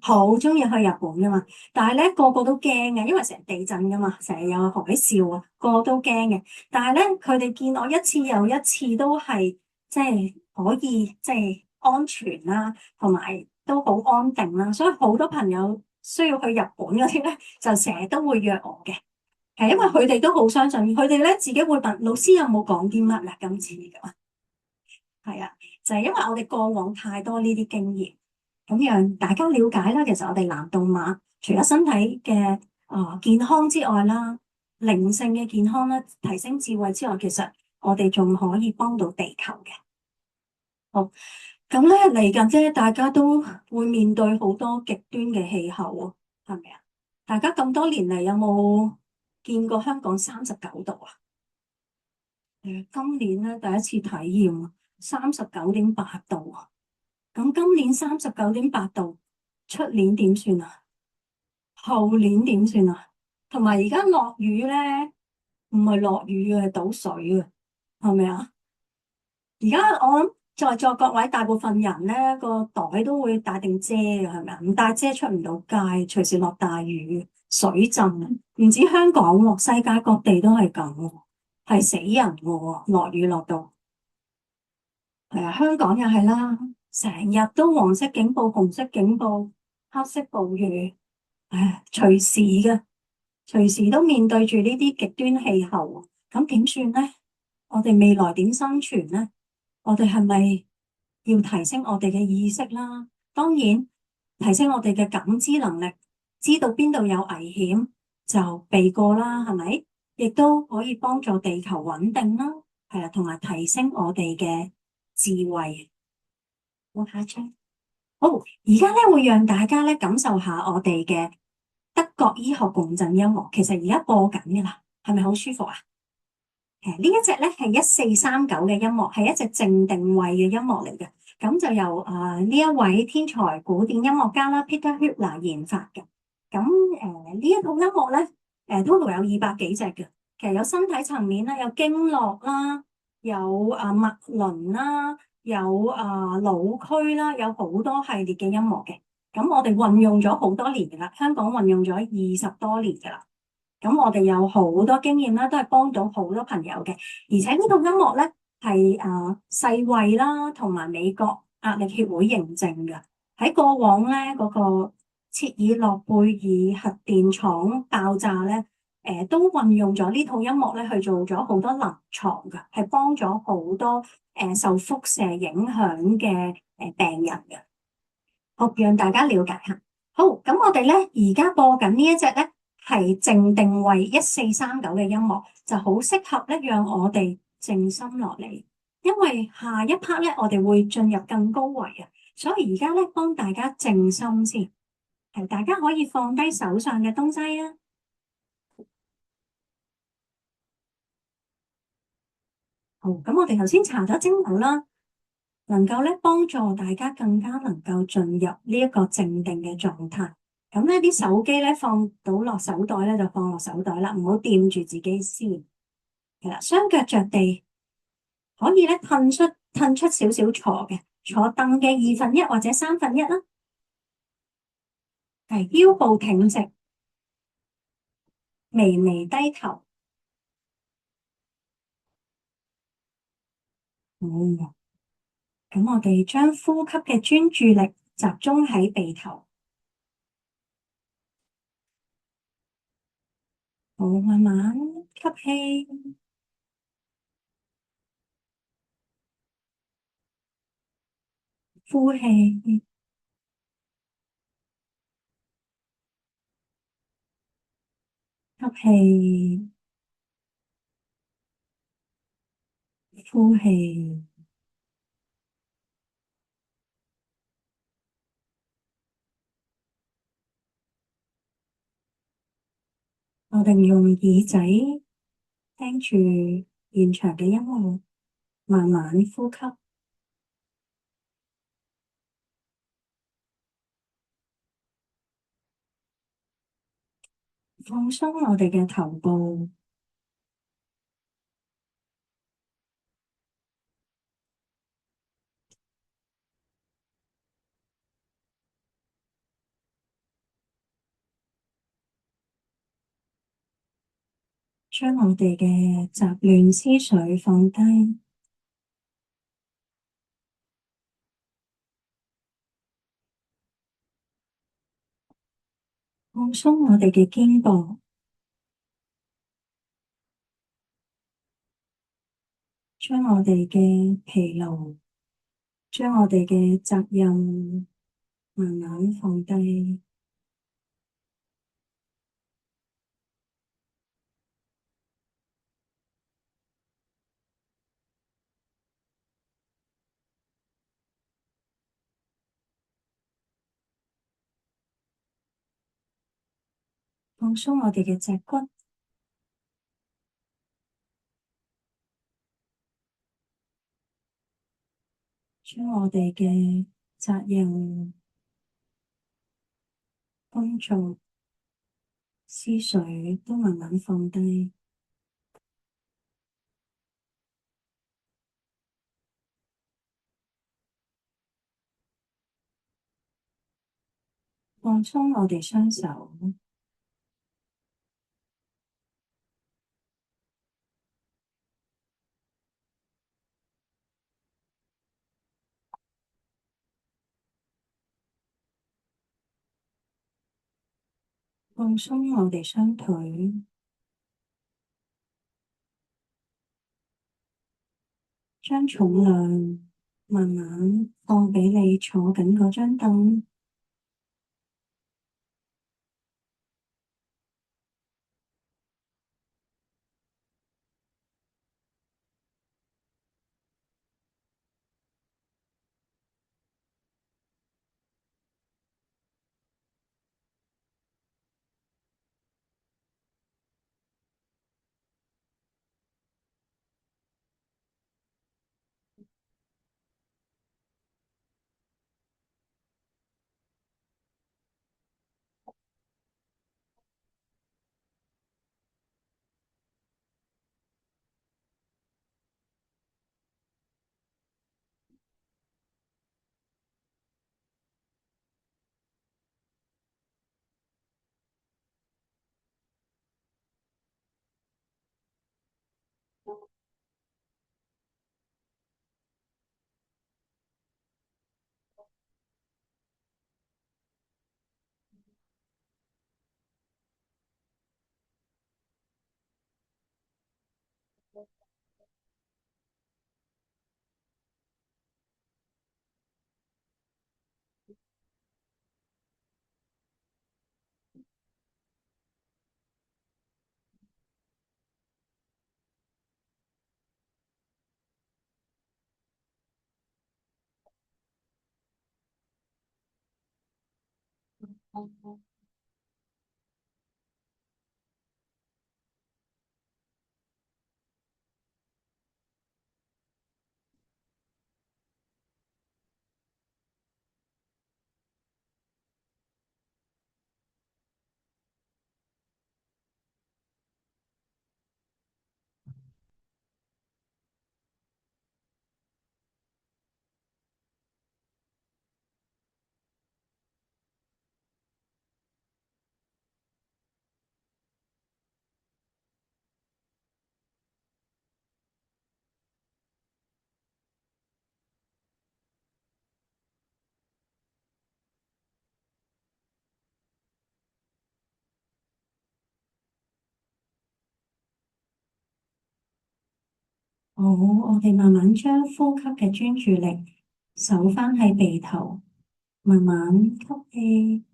好中意去日本噶嘛。但係咧個個都驚嘅，因為成日地震噶嘛，成日有海嘯啊，個個都驚嘅。但係咧佢哋見我一次又一次都係即係可以即係安全啦，同埋都好安定啦，所以好多朋友需要去日本嗰啲咧，就成日都會約我嘅。係因為佢哋都好相信，佢哋咧自己會問老師有冇講啲乜啦？今次咁係啊，就係因為我哋過往太多呢啲經驗，咁讓大家了解啦。其實我哋藍洞馬除咗身體嘅健康之外啦，靈性嘅健康啦，提升智慧之外，其實我哋仲可以幫到地球嘅。好，咁咧嚟緊啫，大家都會面對好多極端嘅氣候啊，係咪啊？大家咁多年嚟有冇見過香港39度啊？今年咧第一次體驗39.8度啊！咁今年39.8度，出年點算啊？後年點算啊？同埋而家落雨咧，唔係落雨嘅，係倒水啊，係咪啊？而家我諗在座各位大部分人咧個袋都會帶定遮嘅，係咪啊？唔帶遮出唔到街，隨時落大雨，水浸。唔止香港喎，世界各地都係咁喎，係死人喎，落雨落到。係啊，香港又係啦，成日都黃色警報、紅色警報，黑色暴雨，唉，隨時嘅，隨時都面對住呢啲極端氣候，咁點算咧？我哋未來點生存咧？我哋係咪要提升我哋嘅意識啦？當然，提升我哋嘅感知能力，知道邊度有危險就避過啦，係咪？亦都可以幫助地球穩定啦，係啊，同埋提升我哋嘅智慧。好，下一張。好，而家咧會讓大家咧感受下我哋嘅德國醫學共振音樂，其實而家播緊㗎啦，係咪好舒服啊？呢一隻咧係1439嘅音樂，係一隻靜定位嘅音樂嚟嘅。咁就由呢一位天才古典音樂家啦 Peter Hübner 研發嘅。咁呢一套音樂咧total 有200幾隻嘅。其實有身體層面啦，有經絡啦，有脈輪啦，有腦區啦，有好多系列嘅音樂嘅。咁我哋運用咗好多年㗎啦，香港運用咗20多年㗎啦。咁我哋有好多經驗啦，都係幫到好多朋友嘅。而且呢套音樂咧係世衛啦，同埋美國壓力協會認證嘅。喺過往咧嗰個切爾諾貝爾核電廠爆炸咧，都運用咗呢套音樂咧去做咗好多臨床嘅，係幫咗好多受輻射影響嘅病人嘅。好，讓大家了解下。好，咁我哋咧而家播緊呢一隻咧。係靜定位1439嘅音樂，就好適合咧，讓我哋靜心落嚟。因為下一 part 咧，我哋會進入更高維啊，所以而家咧幫大家靜心先，係大家可以放低手上嘅東西啊。好，咁我哋頭先查咗精油啦，能夠咧幫助大家更加能夠進入呢一個靜定嘅狀態。咁呢啲手機咧放到落手袋咧就放落手袋啦，唔好掂住自己先。係啦，雙腳着地，可以咧褪出少少坐嘅，坐凳嘅1/2或者1/3啦。係腰部挺直，微微低頭。咁我哋將呼吸嘅專注力集中喺鼻頭。好，慢慢吸氣，呼氣，吸氣，呼氣。我哋用耳仔聽住現場嘅音樂，慢慢呼吸。放鬆我哋嘅頭部，將我哋嘅雜亂思緒放低，放鬆我哋嘅肩膊，將我哋嘅疲勞，將我哋嘅責任慢慢放低。放鬆我哋嘅脊骨，將我哋嘅責任、工作、思緒都慢慢放低。放鬆我哋雙手，放鬆我哋雙腿，將重量慢慢放俾你坐緊嗰張凳。好，我哋慢慢將呼吸嘅專注力手翻喺鼻頭，慢慢吸氣、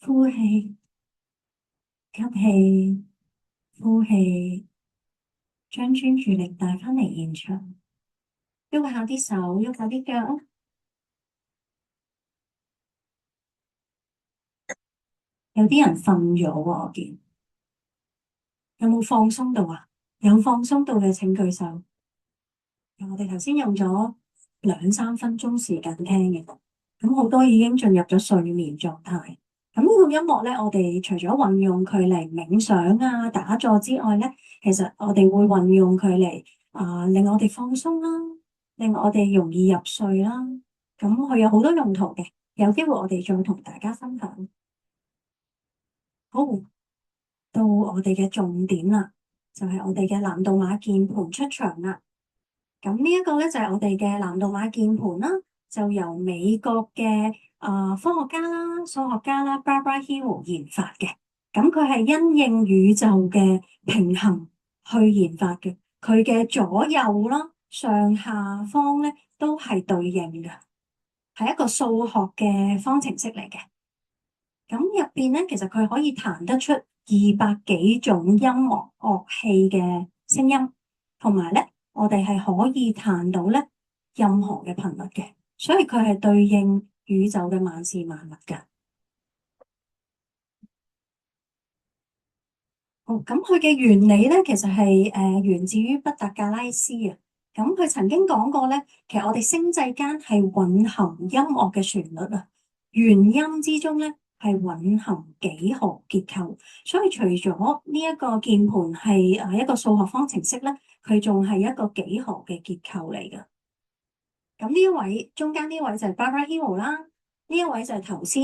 呼氣、吸氣、呼氣，將專注力帶返嚟現場，喐下啲手，喐下啲腳。有啲人瞓咗喎，我見有冇放鬆到啊？有放鬆到嘅請舉手。我哋頭先用咗2-3分鐘時間聽嘅，咁好多已經進入咗睡眠狀態。咁呢個音樂咧，我哋除咗運用佢嚟冥想啊、打坐之外咧，其實我哋會運用佢嚟令我哋放鬆啦，令我哋容易入睡啦。咁佢有好多用途嘅，有機會我哋再同大家分享。好，到我哋嘅重點啦，就係我哋嘅南度馬鍵盤出場啦。咁呢一個咧就係我哋嘅南度馬鍵盤啦，就由美國嘅科學家啦、數學家啦 Barbara Hill 研發嘅。咁佢係因應宇宙嘅平衡去研發嘅，佢嘅左右啦、上下方咧都係對應嘅，係一個數學嘅方程式嚟嘅。咁入邊咧，其實佢可以彈得出200幾種音樂樂器嘅聲音，同埋咧，我哋係可以彈到咧任何嘅頻率嘅，所以佢係對應宇宙嘅萬事萬物㗎。好，咁佢嘅原理咧，其實係源自於畢達哥拉斯啊。咁佢曾經講過咧，其實我哋星際間係蘊含音樂嘅旋律啊，原音之中咧，係蘊含幾何結構，所以除咗呢一個鍵盤係一個數學方程式咧，佢仲係一個幾何嘅結構嚟㗎。咁呢一位中間呢位就係 Barbara Hill 啦，呢一位就係頭先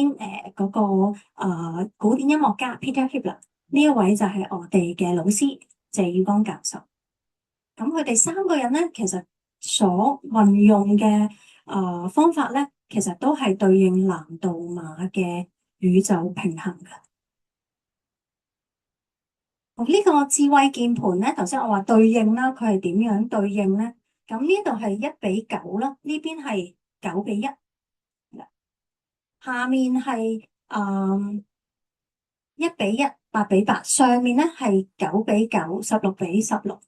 嗰個古典音樂家 Peter Hibler，呢一位就係我哋嘅老師謝宇光教授。咁佢哋3個人咧，其實所運用嘅方法咧，其實都係對應南度馬嘅宇宙平衡嘅。好，呢個智慧鍵盤咧，頭先我話對應啦，佢係點樣對應咧？咁呢度係1:9啦，呢邊係9:1，下面係1:1、8:8，上面咧係9:9、16:16，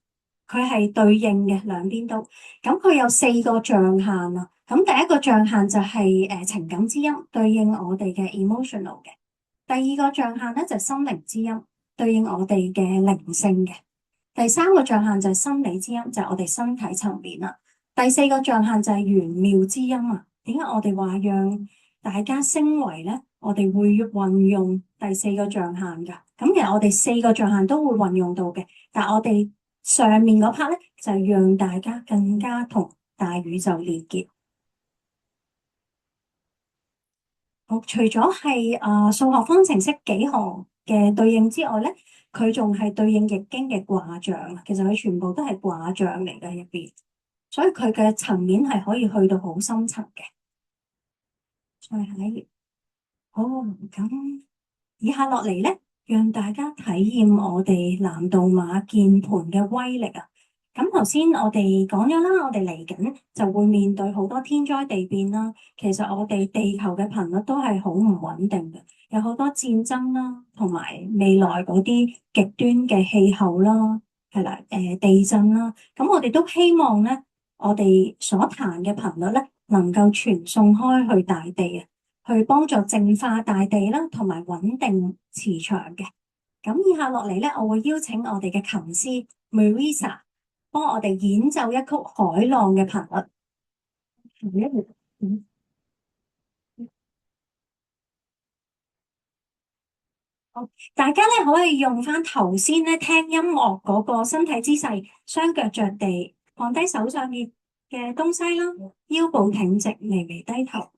佢係對應嘅兩邊都。咁佢有4個象限啊。咁第一個象限就係情感之音，對應我哋嘅 emotional 嘅。第二個象限咧就係心靈之音，對應我哋嘅靈性嘅。第三個象限就係心理之音，就係我哋身體層面啦。第四個象限就係玄妙之音啊。點解我哋話讓大家升維咧？我哋會運用第四個象限㗎。咁其實我哋4個象限都會運用到嘅，但係我哋上面嗰 part 咧就係讓大家更加同大宇宙連結。好，除咗係數學方程式幾何嘅對應之外咧，佢仲係對應易經嘅卦象啊。其實佢全部都係卦象嚟嘅入邊，所以佢嘅層面係可以去到好深層嘅。再下一頁。好，咁以下落嚟咧，讓大家體驗我哋南道馬鍵盤嘅威力啊！咁頭先我哋講咗啦，我哋嚟緊就會面對好多天災地變啦。其實我哋地球嘅頻率都係好唔穩定嘅，有好多戰爭啦，同埋未來嗰啲極端嘅氣候啦，係啦，地震啦。咁我哋都希望咧，我哋所彈嘅頻率咧，能夠傳送開去大地啊！去幫助淨化大地啦，同埋穩定磁場嘅。咁以下落嚟咧，我會邀請我哋嘅琴師 Marisa 幫我哋演奏一曲海浪嘅頻率。好，大家咧可以用翻頭先咧聽音樂嗰個身體姿勢，雙腳着地，放低手上面嘅東西啦，腰部挺直，微微低頭。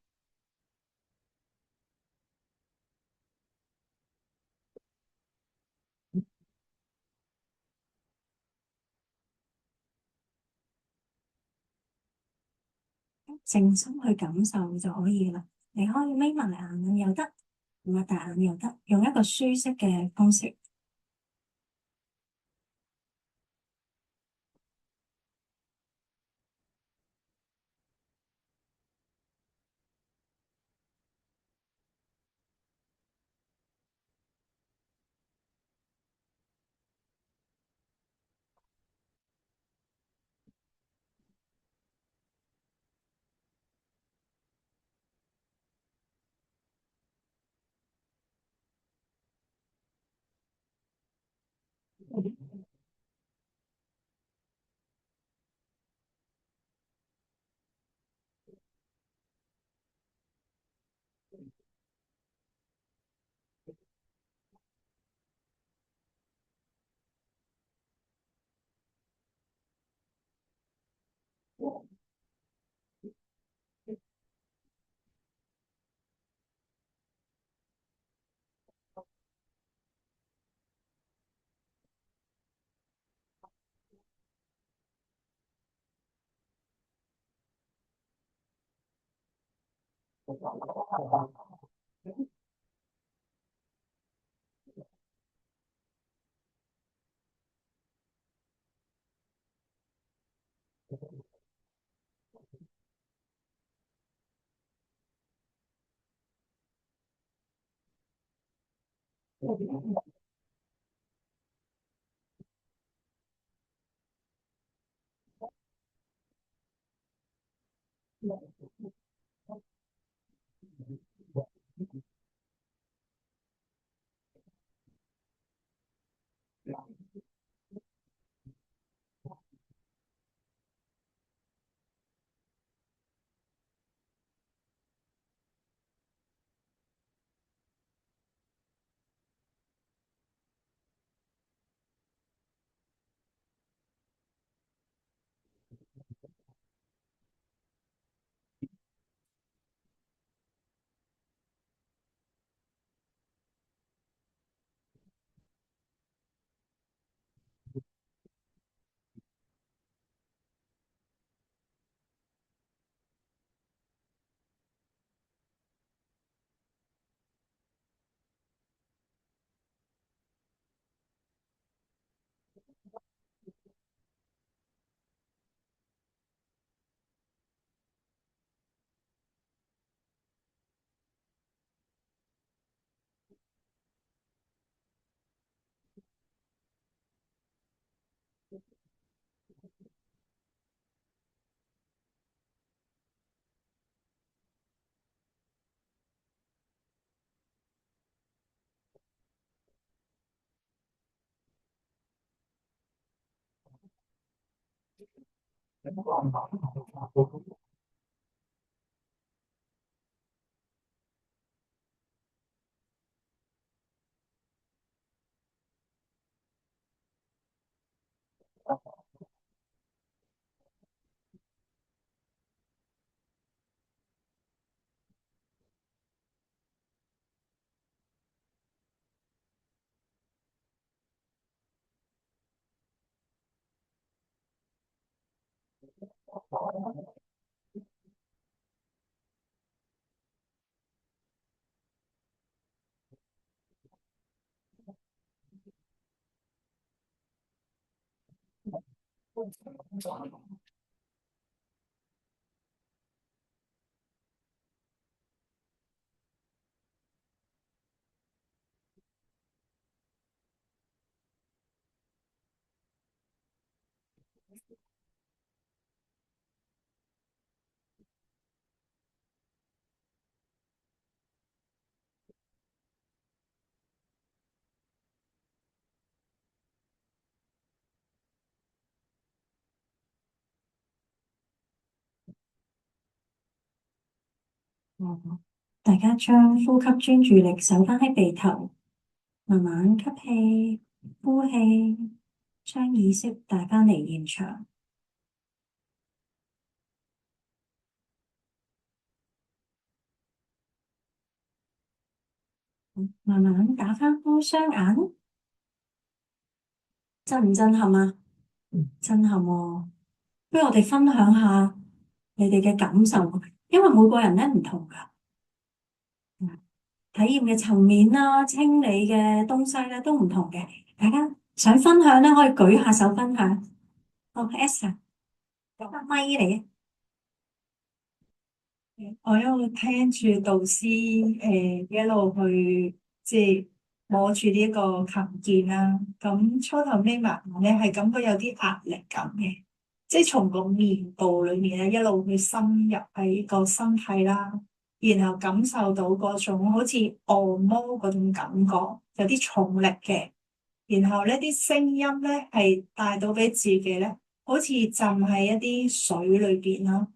靜心去感受就可以啦。你可以眯埋眼又得，擘大眼又得，用一個舒適嘅方式。大家將呼吸專注力守翻喺鼻頭，慢慢吸氣、呼氣，將意識帶翻嚟現場。慢慢打翻開雙眼，震唔震撼啊？震撼喎！不如我哋分享下你哋嘅感受，因為每個人咧唔同噶，體驗嘅層面啦、清理嘅東西咧都唔同嘅。大家想分享咧，可以舉下手分享。好，Esther，有個咪嚟啊！我一路聽住導師一路去即係摸住呢一個琴鍵啦，咁初頭眯埋眼咧係感覺有啲壓力感嘅，即係從個面部裏面咧一路去深入喺個身體啦，然後感受到嗰種好似按摩嗰種感覺，有啲重力嘅，然後呢啲聲音咧係帶到俾自己咧，好似浸喺一啲水裏邊啦。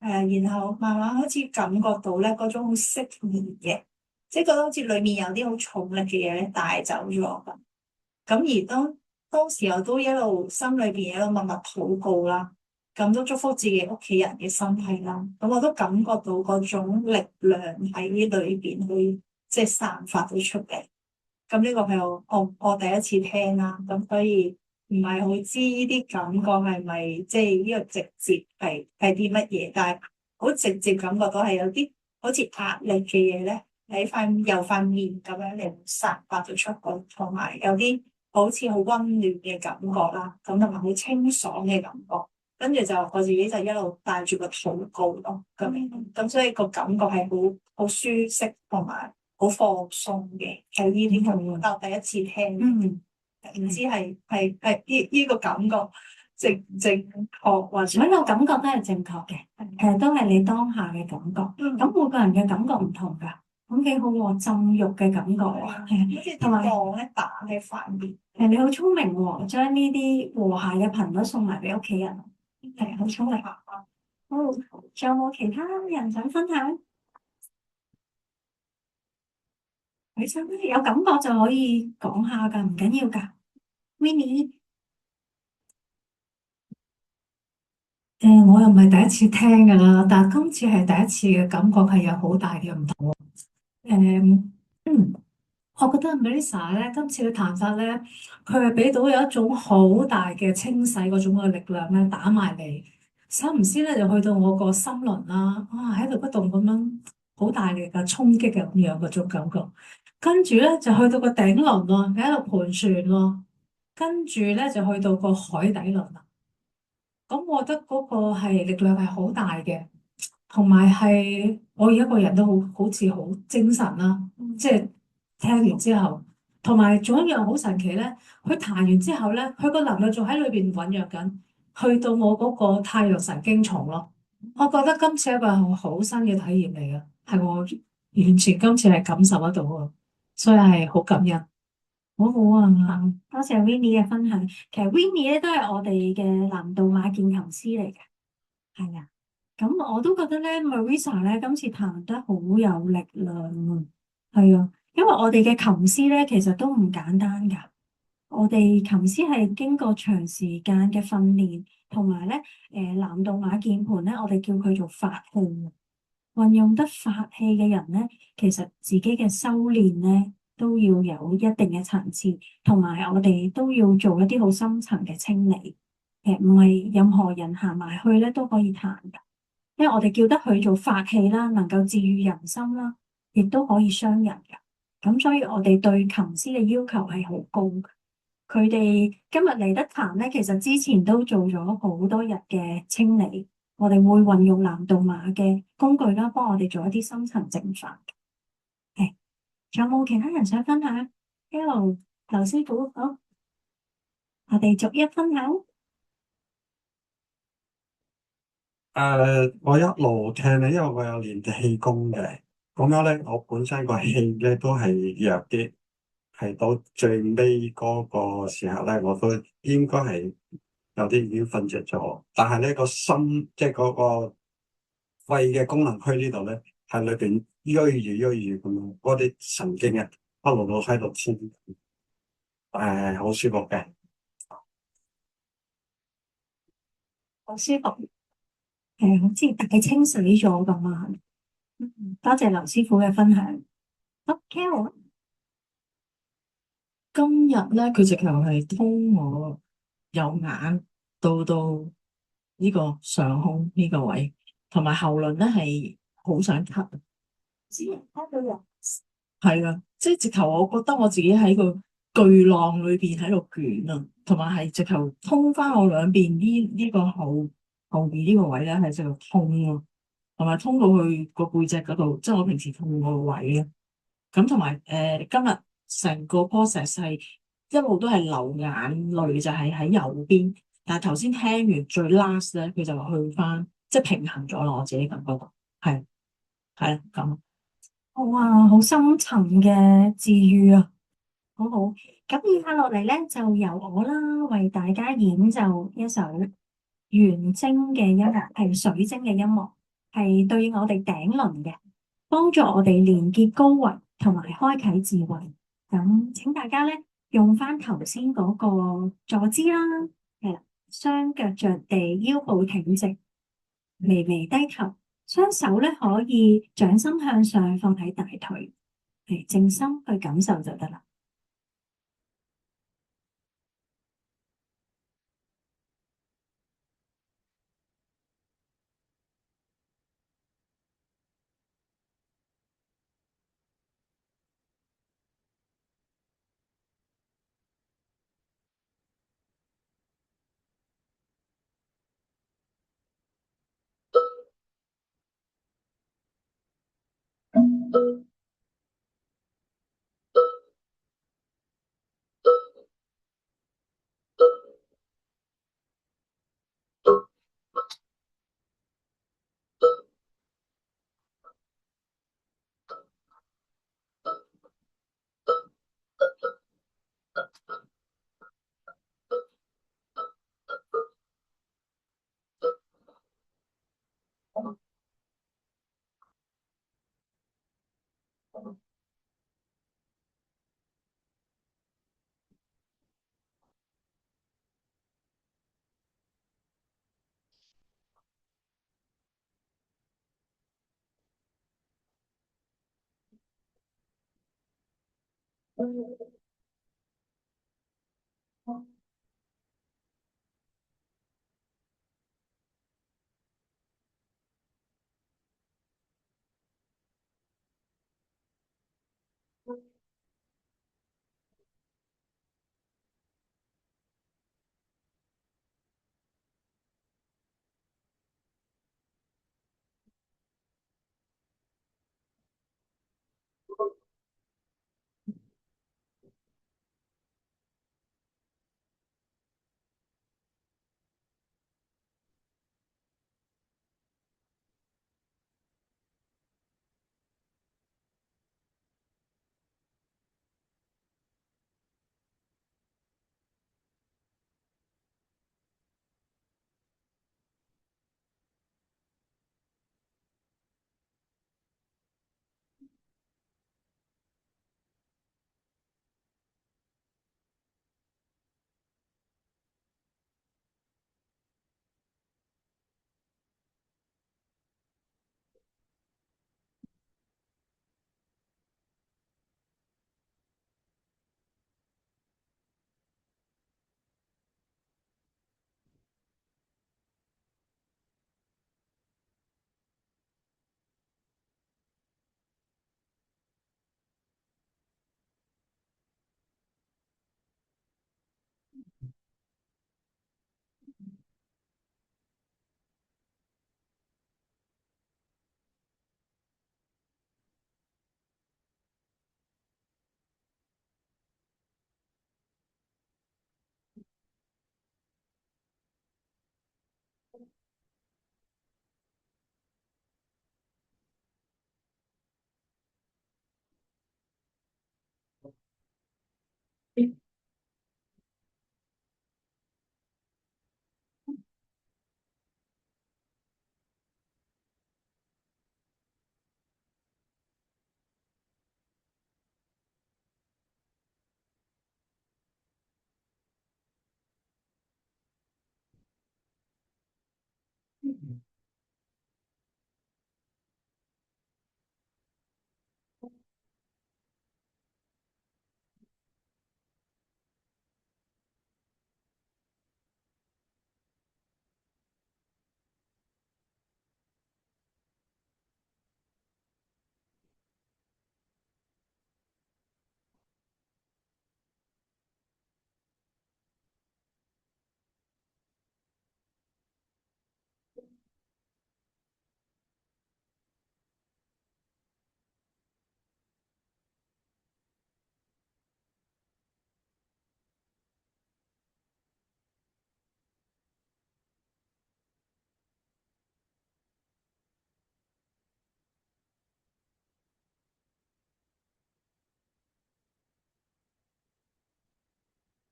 然後慢慢開始感覺到咧嗰種好釋然嘅，即係覺得好似裏面有啲好重力嘅嘢咧帶走咗咁。咁而當時我都一路心裏邊一路默默禱告啦，咁都祝福自己屋企人嘅身體啦。咁我都感覺到嗰種力量喺裏邊去即係散發到出嚟。咁呢個係我第一次聽啦，咁所以唔係好知呢啲感覺係咪即係呢個直接係啲乜嘢，但係好直接感覺到係有啲好似壓力嘅嘢咧喺塊面咁樣嚟散發咗出去，同埋有啲好似好溫暖嘅感覺啦，咁同埋好清爽嘅感覺，跟住就我自己就一路帶住個禱告咯，咁所以個感覺係好舒適同埋好放鬆嘅，喺呢啲咁樣，但我第一次聽，唔知係呢個感覺正確或者每個感覺都係正確嘅，都係你當下嘅感覺。咁每個人嘅感覺唔同噶，咁幾好喎，浸浴嘅感覺喎，好似啲浪咧打喺塊面。你好聰明喎，將呢啲和諧嘅頻率送埋俾屋企人，係好聰明。好，仲有冇其他人想分享？你想有感覺就可以講下噶，唔緊要噶。Winnie，我又唔係第一次聽噶啦，但係今次係第一次嘅感覺係有好大嘅唔同。我覺得 Melissa 咧今次嘅彈法咧，佢係俾到有一種好大嘅清洗嗰種嘅力量咧打埋嚟，時唔時咧就去到我個心輪啦，喺度不斷咁樣好大力嘅衝擊嘅咁樣嗰種感覺，跟住咧就去到個頂輪喎，喺度盤旋喎，跟住咧就去到個海底輪啦。咁我覺得嗰個係力量係好大嘅，同埋係我而家個人都好似好精神啦，即係聽完之後，同埋仲有一樣好神奇咧，佢彈完之後咧，佢個能量仲喺裏邊醞釀緊，去到我嗰個太陽神經叢咯。我覺得今次係一個好新嘅體驗嚟嘅，係我完全今次係感受得到啊，所以係好感恩。好好啊，多謝 Winnie 嘅分享。其實 Winnie 咧都係我哋嘅南道馬劍琴師嚟嘅，係啊。咁我都覺得咧，Marisa 咧今次彈得好有力量啊，係啊，因為我哋嘅琴師咧其實都唔簡單㗎。我哋琴師係經過長時間嘅訓練，同埋咧南道馬鍵盤咧，我哋叫佢做法器。運用得法器嘅人咧，其實自己嘅修練咧都要有一定嘅層次，同埋我哋都要做一啲好深層嘅清理。唔係任何人行埋去咧都可以彈㗎，因為我哋叫得佢做法器啦，能夠治愈人心啦，亦都可以傷人㗎。咁所以我哋對琴師嘅要求係好高嘅。佢哋今日嚟得彈咧，其實之前都做咗好多日嘅清理。我哋會運用南道馬嘅工具啦，幫我哋做一啲深層淨化。係，仲有冇其他人想分享？Hello，劉師傅，好，我哋逐一分享。我一路聽咧，因為我有練氣功嘅，咁樣咧，我本身個氣咧都係弱啲，係到最尾嗰個時候咧，我都應該係有啲已經瞓着咗，但係呢個心即係嗰個肺嘅功能區呢度咧，喺裏邊喐住咁樣，嗰啲神經啊，一路都喺度黐，好舒服嘅。好舒服，好似大清洗咗咁啊！多謝劉師傅嘅分享。好，Carol，今日咧，佢直頭係通我右眼到呢個上胸呢個位，同埋喉嚨咧係好想咳。只聽到人係啊，即係直頭，我覺得我自己喺個巨浪裏邊喺度捲啊，同埋係直頭通翻我兩邊呢個後面呢個位咧，係直頭通咯，同埋通到去個背脊嗰度，即係我平時痛個位啊。咁同埋今日成個 process 係一路都係流眼淚，就係喺右邊。但係頭先聽完最 last 咧，佢就去翻，即係平衡咗咯。我自己感覺到係係啊咁。哇，好深層嘅治愈啊！好好，咁以下落嚟咧，就由我啦，為大家演奏一首圓晶嘅音樂，係水晶嘅音樂，係對應我哋頂輪嘅，幫助我哋連結高維同埋開啟智慧。咁請大家咧用翻頭先嗰個坐姿啦，係啦，雙腳着地，腰部挺直，微微低頭，雙手咧可以掌心向上放喺大腿，係靜心去感受就得啦。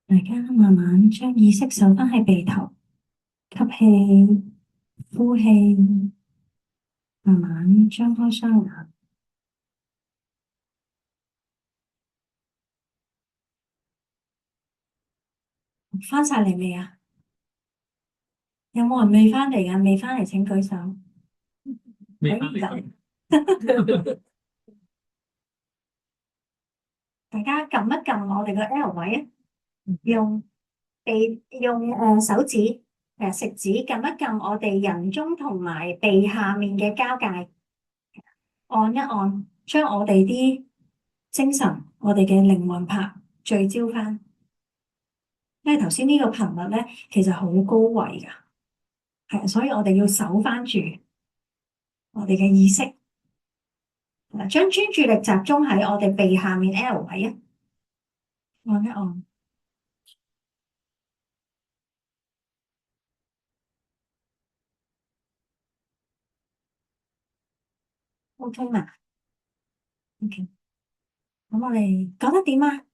大家慢慢將意識收翻喺鼻頭，吸氣、呼氣，慢慢張開雙眼。翻晒嚟未啊？有冇人未翻嚟㗎？未翻嚟請舉手。未可以㗎。大家撳一撳我哋個 L 位啊，用手指食指撳一撳我哋人中同埋鼻下面嘅交界，按一按，將我哋啲精神、我哋嘅靈魂魄聚焦翻。因為頭先呢個頻率咧，其實好高位㗎，係，所以我哋要守翻住我哋嘅意識，將專注力集中喺我哋鼻下面 L 位啊，按一按。OK 嘛？OK，咁我哋覺得點啊？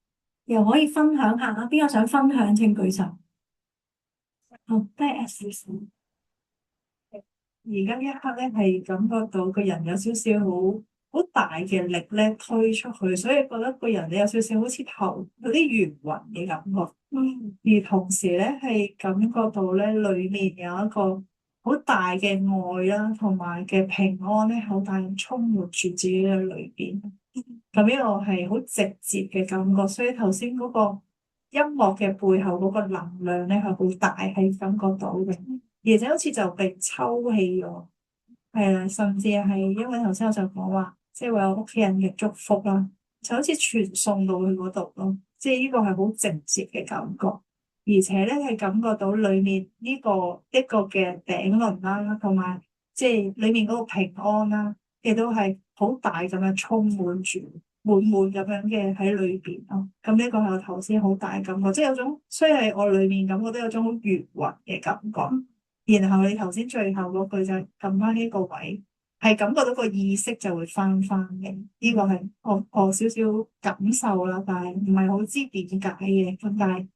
又可以分享下啦，邊個想分享請舉手。好，都係 S。而家一刻咧係感覺到個人有少少好大嘅力咧推出去，所以覺得個人你有少少好似頭有啲圓暈嘅感覺。而同時咧係感覺到咧裏面有一個好大嘅愛啦，同埋嘅平安咧，好大咁充滿住自己嘅裏邊。咁呢個係好直接嘅感覺，所以頭先嗰個音樂嘅背後嗰個能量咧係好大，係感覺到嘅。而且好似就被抽起咗，係啊，甚至係因為頭先我就講話，即係會有屋企人嘅祝福啦，就好似傳送到去嗰度咯，即係呢個係好直接嘅感覺，而且咧係感覺到裡面呢個一個嘅頂輪啦，同埋即係裡面嗰個平安啦，亦都係好大咁樣充滿住，滿滿咁樣嘅喺裏邊咯。咁呢個係我頭先好大嘅感覺，即係有種雖然係我裡面感覺都有種好圓滑嘅感覺。然後你頭先最後嗰句就撳翻呢個位，係感覺到個意識就會翻嘅。呢個係我少少感受啦，但係唔係好知點解嘅，咁但係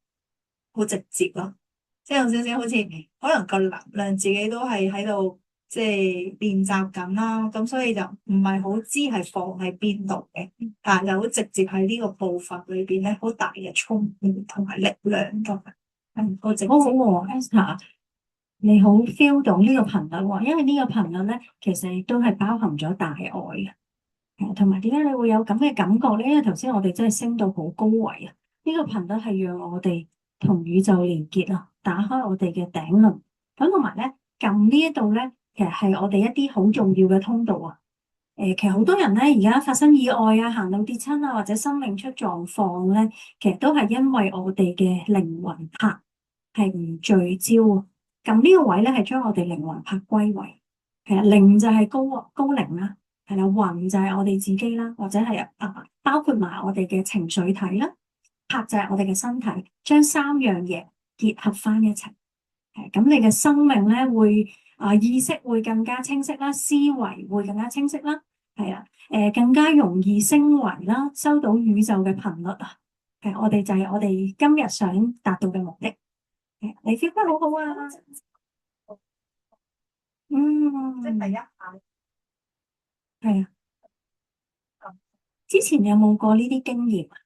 好直接咯，即係有少少好似可能個能量自己都係喺度即係練習緊啦，咁所以就唔係好知係放喺邊度嘅，但係就好直接喺呢個部分裏邊咧，好大嘅衝擊同埋力量咁，好直接。好好喎，Esther。你好 feel 到呢個頻率喎，因為呢個頻率咧，其實亦都係包含咗大愛嘅，同埋點解你會有咁嘅感覺咧？因為頭先我哋真係升到好高位啊！呢個頻率係讓我哋同宇宙連結啊，打開我哋嘅頂輪，咁同埋咧撳呢一度咧，其實係我哋一啲好重要嘅通道啊！其實好多人咧而家發生意外啊、行路跌親啊，或者生命出狀況咧，其實都係因為我哋嘅靈魂魄係唔聚焦啊。咁呢個位咧係將我哋靈魂魄歸位，係啊，靈就係高靈啦，係啦，魂就係我哋自己啦，或者係包括埋我哋嘅情緒體啦，魄就係我哋嘅身體，將三樣嘢結合翻一齊，咁你嘅生命咧會意識會更加清晰啦，思維會更加清晰啦，係啊，更加容易升維啦，收到宇宙嘅頻率啊，我哋就係我哋今日想達到嘅目的。你 feel 得好好啊！即係第一下，係啊。之前有冇過呢啲經驗啊？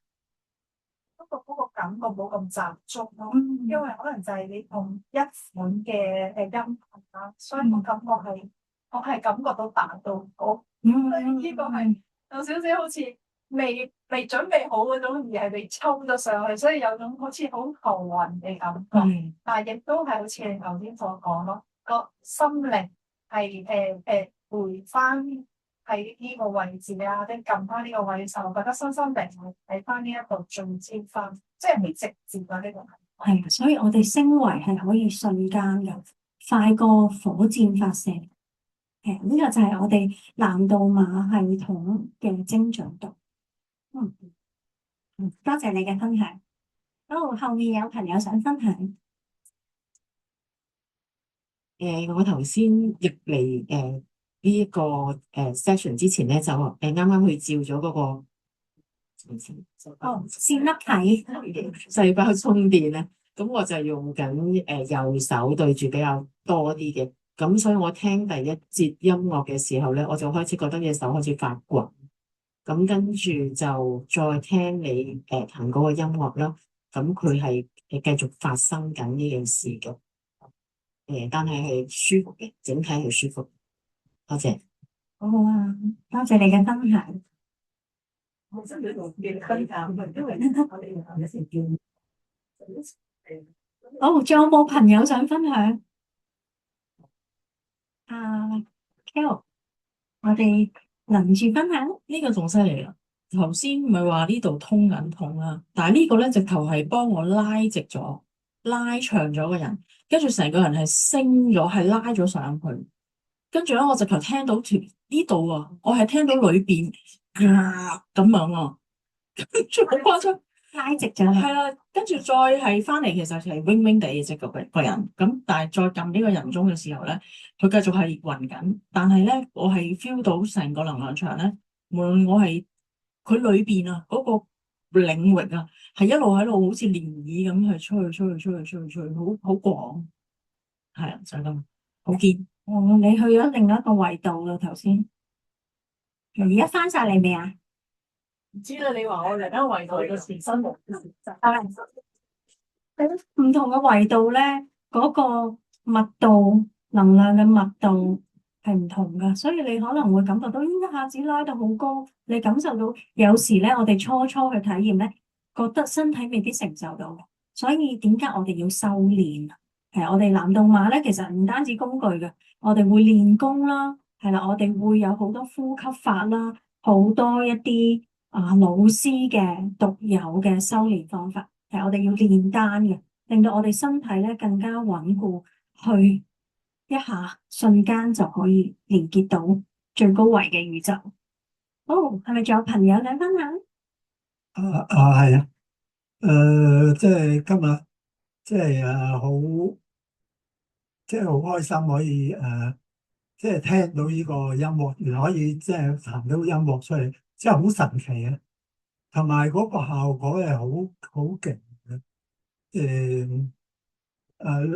嗰個感感覺冇咁集中咯。嗯因為可能就係你同一款嘅音頻啦，所以我感覺係我係感覺到達到嗰，所以呢個係有少少好似未準備好嗰種，而係被抽咗上去，所以有種好似好頭暈嘅感覺。係但係亦都係好似你頭先所講咯，個心靈係回翻喺呢個位置啊，即係撳翻呢個位置，我覺得身心靈會喺翻呢一度進展翻，即係好直接啊呢個係。係啊，所以我哋升維係可以瞬間嘅，快過火箭發射。呢個就係我哋南道馬系統嘅精準度。多謝你嘅分享。後面有朋友想分享。我頭先入嚟呢一個session 之前咧，就啱啱去照咗嗰個線粒體細胞充電咧，咁我就用緊右手對住比較多啲嘅，咁所以我聽第一節音樂嘅時候咧，我就開始覺得隻手開始發滾，咁跟住就再聽你彈嗰個音樂啦，咁佢係繼續發生緊呢件事嘅。但係舒服嘅，整體係舒服。多謝。好好啊，多謝你嘅分享。我真係嘅分享，因為我哋有時叫好，仲有冇朋友想分享？Carol，我哋輪住分享。呢個仲犀利啦！頭先唔係話呢度通緊痛啦，但係呢個咧直頭係幫我拉直咗、拉長咗個人，跟住成個人係升咗，係拉咗上去。跟住咧，我直頭聽到呢度啊，我係聽到裏邊咁樣啊，跟住好誇張，拉直咗係啦。跟住再係翻嚟，其實係 wing wing 地嘅隻個人。咁但係再撳呢個人中嘅時候咧，佢繼續係暈緊。但係咧，我係 feel 到成個能量場咧，無論我係佢裏邊啊嗰個領域啊，係一路喺度好似漣漪咁去吹，好廣。係啊，就係咁，好堅。你去咗另一個維度啦，頭先。而家翻晒嚟未啊？唔知啦，你話我嚟緊維度嘅前身冇唔同嘅維度咧，嗰個密度、能量嘅密度係唔同噶，所以你可能會感覺到一下子拉到好高，你感受到有時咧，我哋初去體驗咧，覺得身體未必承受到嘅，所以點解我哋要修煉？我哋南道馬咧，其實唔單止工具嘅，我哋會練功啦，係啦，我哋會有好多呼吸法啦，好多一啲老師嘅獨有嘅修煉方法，係我哋要練丹嘅，令到我哋身體咧更加穩固，去一下瞬間就可以連結到最高維嘅宇宙。好，係咪仲有朋友想分享？係啊，即係今日即係好。即係好開心可以即係聽到呢個音樂，原來可以即係彈到音樂出嚟，即係好神奇啊！同埋嗰個效果係好勁嘅。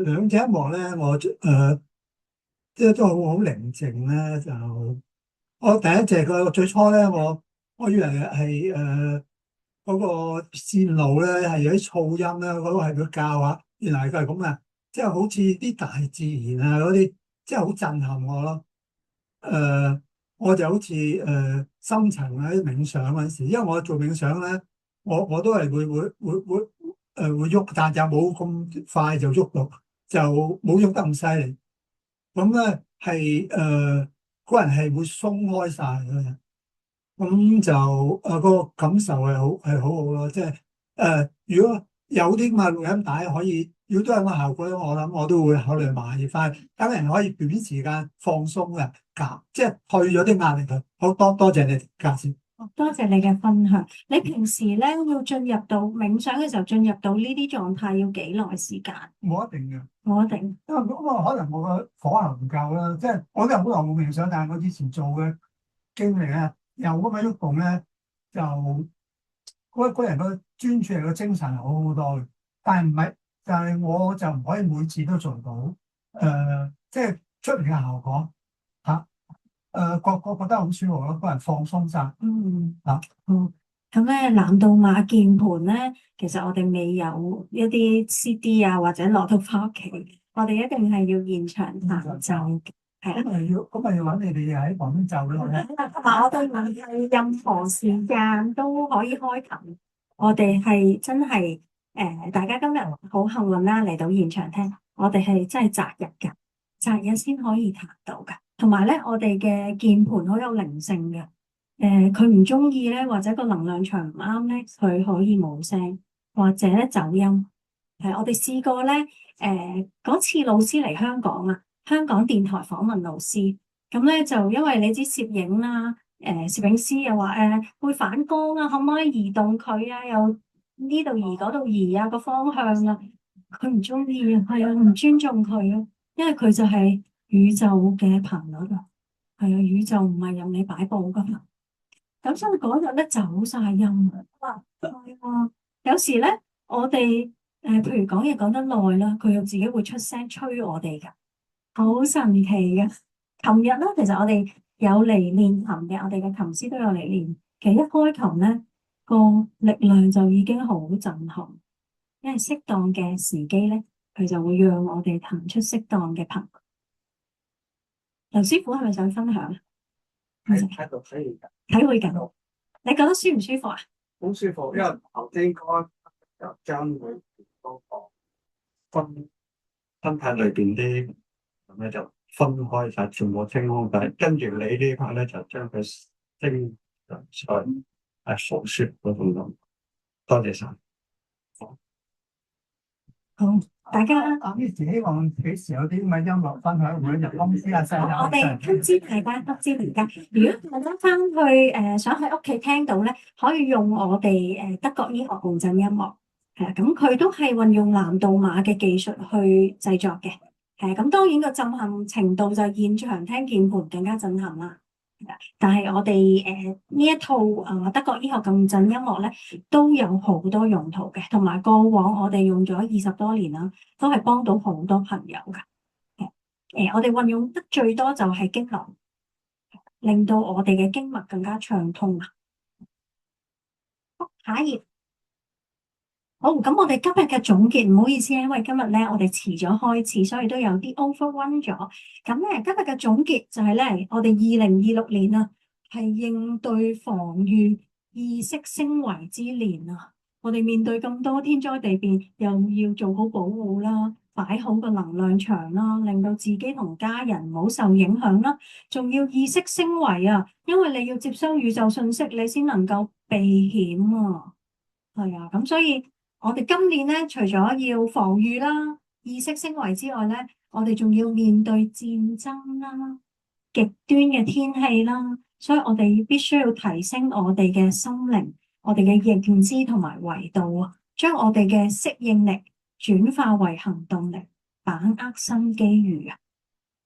兩隻音樂咧，我即係都好寧靜咧。就我第一隻個最初咧，我以為係嗰個線路咧係有啲噪音咧，嗰個係佢教下，原來佢係咁啊！即係好似啲大自然啊嗰啲，即係好震撼我咯。我就好似深層喺冥想嗰陣時，因為我做冥想咧，我都係會喐，但就冇咁快就喐到，就冇喐得咁犀利。咁咧係個人係會鬆開晒嘅，咁就個感受係好好咯。即係如果有啲咁嘅錄音帶可以。如果都係咁嘅效果，我諗我都會考慮買翻，等人可以短時間放鬆嘅，即係退咗啲壓力佢。好多謝你介紹，多謝你嘅分享。你平時咧要進入到冥想嘅時候，進入到呢啲狀態要幾耐時間？冇一定嘅，冇一定。因為咁啊，可能我個火候唔夠啦。即係我都好耐冇冥想，但係我以前做嘅經歷咧，又咁樣喐動咧，就嗰人個專注力個精神係好好多嘅，但係唔係。但係我就唔可以每次都做到，即係出嚟嘅效果嚇，覺得好舒服咯，個人放鬆晒。咁咧南道馬鍵盤咧，其實我哋未有一啲 CD 啊，或者落到翻屋企，我哋一定係要現場彈奏嘅，係啊。咁咪要揾你哋喺旁邊奏咯。同埋我哋唔係任何時間都可以開琴，我哋係真係大家今日好幸運啦，嚟到現場聽，我哋係真係擇日㗎，擇日先可以彈到㗎。同埋咧，我哋嘅鍵盤好有靈性嘅。佢唔中意咧，或者個能量場唔啱咧，佢可以冇聲，或者咧走音。係我哋試過咧，嗰次老師嚟香港啊，香港電台訪問老師，咁咧就因為你知攝影啦，攝影師又話會反光啊，可唔可以移動佢啊？又呢度移嗰度移啊，個方向啊，佢唔中意啊，係啊，唔尊重佢啊，因為佢就係宇宙嘅頻率啊，係啊，宇宙唔係任你擺佈噶嘛。咁所以嗰日咧走晒音啊，係啊，有時咧我哋譬如講嘢講得耐啦，佢又自己會出聲催我哋噶，好神奇嘅。琴日咧，其實我哋有嚟練琴嘅，我哋嘅琴師都有嚟練。其實一開琴咧，個力量就已經好震撼，因為適當嘅時機咧，佢就會讓我哋彈出適當嘅頻率。劉師傅係咪想分享啊？喺度體會緊，你覺得舒唔舒服啊？好舒服，因為頭先嗰就將佢嗰個分身體裏邊啲咁咧就分開晒，全部清空晒，跟住你呢 part 咧就將佢升上訴說嗰種咁。多謝晒。好，大家於是希望幾時有啲咁嘅音樂分享會入公司啊，我哋通知大家，通知而家。如果大家翻去想喺屋企聽到咧，可以用我哋德國醫學共振音樂，係啊，咁佢都係運用南道馬嘅技術去製作嘅，係啊，咁當然個震撼程度就係現場聽鍵盤更加震撼啦。但係我哋呢一套德國醫學共振音樂咧，都有好多用途嘅，同埋過往我哋用咗20多年啦，都係幫到好多朋友噶。我哋運用得最多就係經絡，令到我哋嘅經脈更加暢通啊。好，下一頁。好，咁我哋今日嘅總結，唔好意思，因為今日咧我哋遲咗開始，所以都有啲 overrun 咗。咁咧今日嘅總結就係咧，我哋2026年啊，係應對防禦意識升維之年啊。我哋面對咁多天災地變，又要做好保護啦，擺好個能量場啦，令到自己同家人唔好受影響啦，仲要意識升維啊，因為你要接收宇宙信息，你先能夠避險啊。係啊，咁所以。我哋今年咧，除咗要防禦啦、意識升維之外咧，我哋仲要面對戰爭啦、極端嘅天氣啦，所以我哋必須要提升我哋嘅心靈、我哋嘅認知同埋維度啊，將我哋嘅適應力轉化為行動力，把握新機遇啊！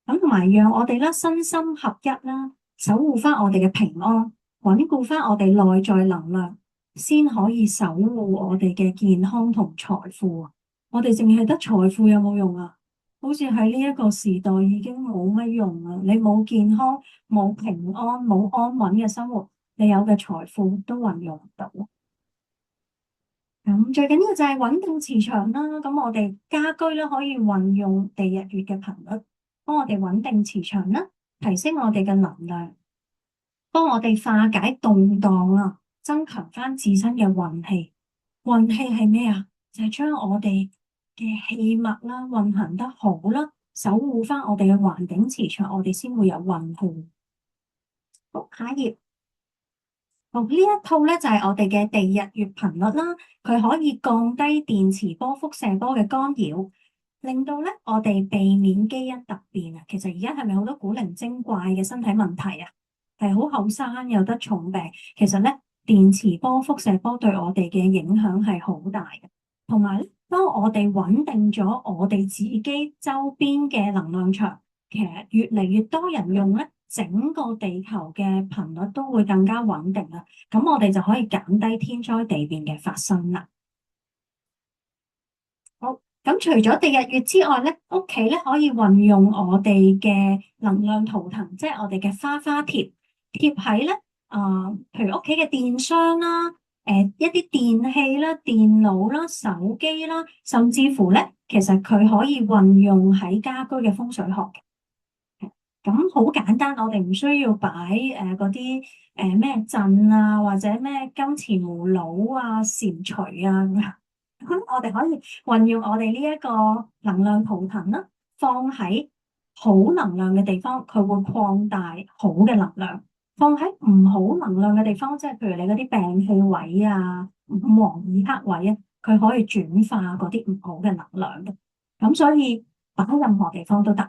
咁同埋讓我哋咧身心合一啦，守護翻我哋嘅平安，穩固翻我哋內在能量。先可以守護我哋嘅健康同財富啊！我哋淨係得財富有冇用啊？好似喺呢一個時代已經冇乜用啊！你冇健康、冇平安、冇安穩嘅生活，你有嘅財富都運用唔到。咁最緊要就係穩定磁場啦。咁我哋家居咧可以運用地日月嘅頻率，幫我哋穩定磁場啦，提升我哋嘅能量，幫我哋化解動盪啊！增強翻自身嘅運氣，運氣係咩啊？就係將我哋嘅氣脈啦運行得好啦，守護翻我哋嘅環境磁場，我哋先會有運氣。好，下一頁。好，呢一套咧就係我哋嘅地日月頻率啦，佢可以降低電磁波、輻射波嘅干擾，令到咧我哋避免基因突變啊。其實而家係咪好多古靈精怪嘅身體問題啊？係好後生有得重病，其實咧。電磁波、輻射波對我哋嘅影響係好大嘅，同埋當我哋穩定咗我哋自己周邊嘅能量場，其實越嚟越多人用咧，整個地球嘅頻率都會更加穩定啦。咁我哋就可以減低天災地變嘅發生啦。好，咁除咗地日月之外咧，屋企咧可以運用我哋嘅能量圖騰，即係我哋嘅花花貼貼喺咧。譬如屋企嘅電箱啦、一啲電器啦、電腦啦、手機啦，甚至乎咧，其實佢可以運用喺家居嘅風水學嘅。咁好簡單，我哋唔需要擺嗰啲咩陣啊，或者咩金錢葫蘆啊、蟾蜍啊咁樣。咁我哋可以運用我哋呢一個能量圖騰啦，放喺好能量嘅地方，佢會擴大好嘅能量；放喺唔好能量嘅地方，即係譬如你嗰啲病氣位啊、五黃二黑位啊，佢可以轉化嗰啲唔好嘅能量嘅。咁所以擺喺任何地方都得。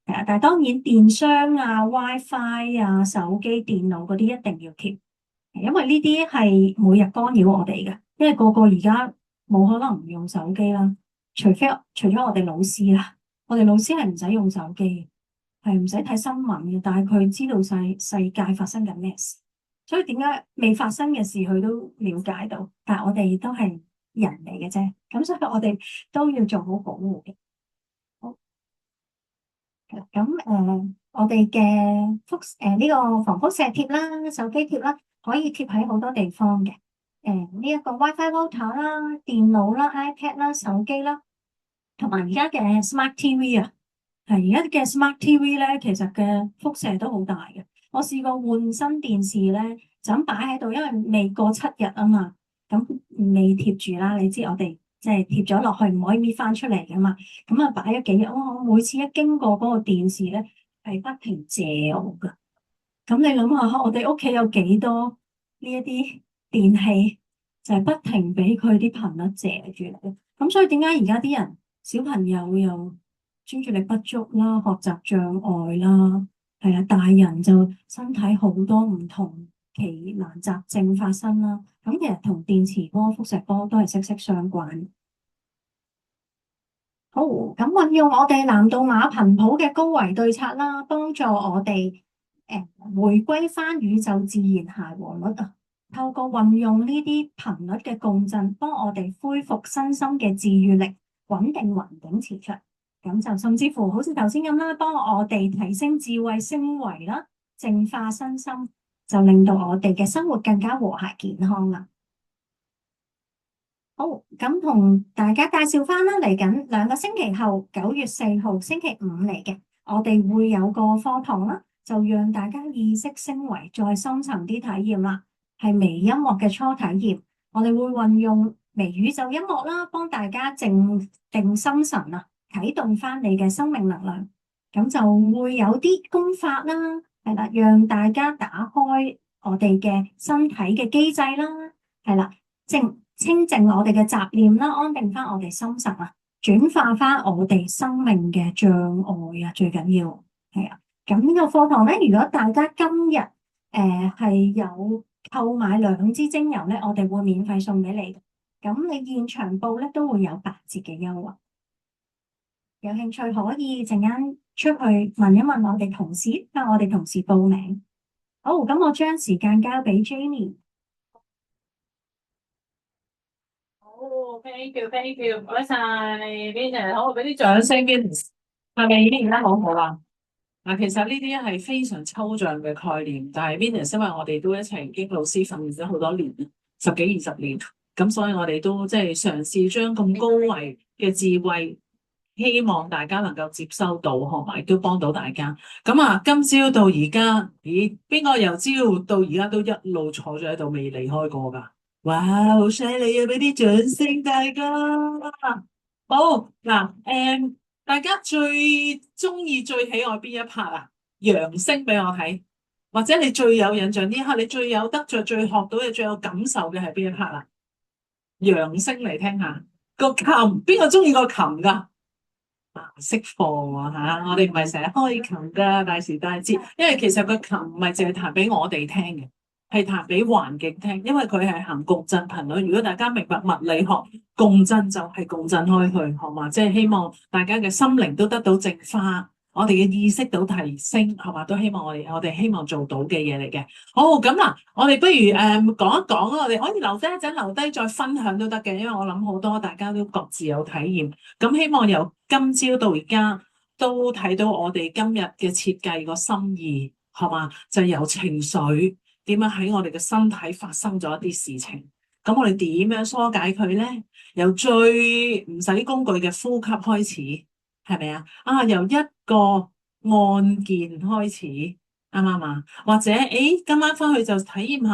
係啊，但係當然電商啊、WiFi 啊、手機、電腦嗰啲一定要貼，因為呢啲係每日干擾我哋嘅。因為個個而家冇可能唔用手機啦，除咗我哋老師啦，我哋老師係唔使用手機，係唔使睇新聞嘅，但係佢知道世界發生緊咩事，所以點解未發生嘅事佢都了解到，但係我哋都係人嚟嘅啫，咁所以我哋都要做好保護嘅。咁我哋嘅呢個防輻射貼啦、手機貼啦，可以貼喺好多地方嘅。呢一個 WiFi router 啦、電腦啦、iPad 啦、手機啦，同埋而家嘅 Smart TV 啊，係而家嘅 Smart TV 咧，其實嘅輻射都好大嘅。我試過換新電視咧，就咁擺喺度，因為未過7日啊嘛，咁未貼住啦。你知我哋即係貼咗落去，唔可以搣翻出嚟噶嘛。咁啊擺咗幾日，我每次一經過嗰個電視咧，係不停謝我噶。咁你諗下，我哋屋企有幾多呢一啲電器，就係不停俾佢啲頻率謝住嚟。咁所以點解而家啲人小朋友又專注力不足啦、學習障礙啦，係啊，大人就身體好多唔同奇難雜症發生啦。咁其實同電磁波、輻射波都係息息相關。好，咁運用我哋南道馬頻譜嘅高維對策啦，幫助我哋回歸翻宇宙自然諧和率啊。透過運用呢啲頻率嘅共振，幫我哋恢復身心嘅治癒力，穩定環境磁場。咁就甚至乎好似頭先咁啦，幫我哋提升智慧升維啦，淨化身心，就令到我哋嘅生活更加和諧健康啦。好，咁同大家介紹翻啦，嚟緊2個星期後，9月4號星期五嚟嘅，我哋會有個課堂啦，就讓大家意識升維，再深層啲體驗啦，係微音樂嘅初體驗。我哋會運用微宇宙音樂啦，幫大家靜定心神啊，啟動翻你嘅生命能量。咁就會有啲功法啦，係啦，讓大家打開我哋嘅身體嘅機制啦，係啦，清淨我哋嘅雜念啦，安定翻我哋心神啊，轉化翻我哋生命嘅障礙啊，最緊要係啊。咁呢個課堂咧，如果大家今日係有購買2支精油咧，我哋會免費送俾你。咁你現場報咧都會有8折嘅優惠。有興趣可以陣間出去問一問我哋同事，幫我哋同事報名。好，咁我將時間交俾 Jamie。Thank you，唔該晒 Venus， 好，俾啲掌聲 Venus， 係咪已經而家好好啦？嗱，其實呢啲係非常抽象嘅概念，但係 Venus 因為我哋都一齊經老師訓練咗好多年，10幾20年，咁所以我哋都即係嘗試將咁高維嘅智慧，希望大家能夠接收到，同埋都幫到大家。咁啊，今朝到而家，咦，邊個由朝到而家都一路坐咗喺度未離開過㗎？哇，好犀利啊！俾啲掌聲大家。好嗱，大家最中意、最喜愛邊一 part 啊？揚聲俾我睇，或者你最有印象呢一刻，你最有得着、最學到嘅、最有感受嘅係邊一 part 啊？揚聲嚟聽下。個琴，邊個中意個琴㗎？啊，識貨啊嚇！我哋唔係成日開琴㗎，大時大節，因為其實個琴唔係淨係彈俾我哋聽嘅。係彈俾環境聽，因為佢係行共振頻率。如果大家明白物理學，共振就係共振開去，好嘛？即係希望大家嘅心靈都得到淨化，我哋嘅意識到提升，係嘛？都希望我哋希望做到嘅嘢嚟嘅。好，咁嗱，我哋不如講一講，我哋可以留低一陣，留低再分享都得嘅，因為我諗好多大家都各自有體驗。咁希望由今朝到而家都睇到我哋今日嘅設計個心意，係嘛？就由情緒。點樣喺我哋嘅身體發生咗一啲事情，咁我哋點樣疏解佢咧？由最唔使工具嘅呼吸開始，係咪啊？由一個按鍵開始，啱唔啱啊？或者今晚翻去就體驗下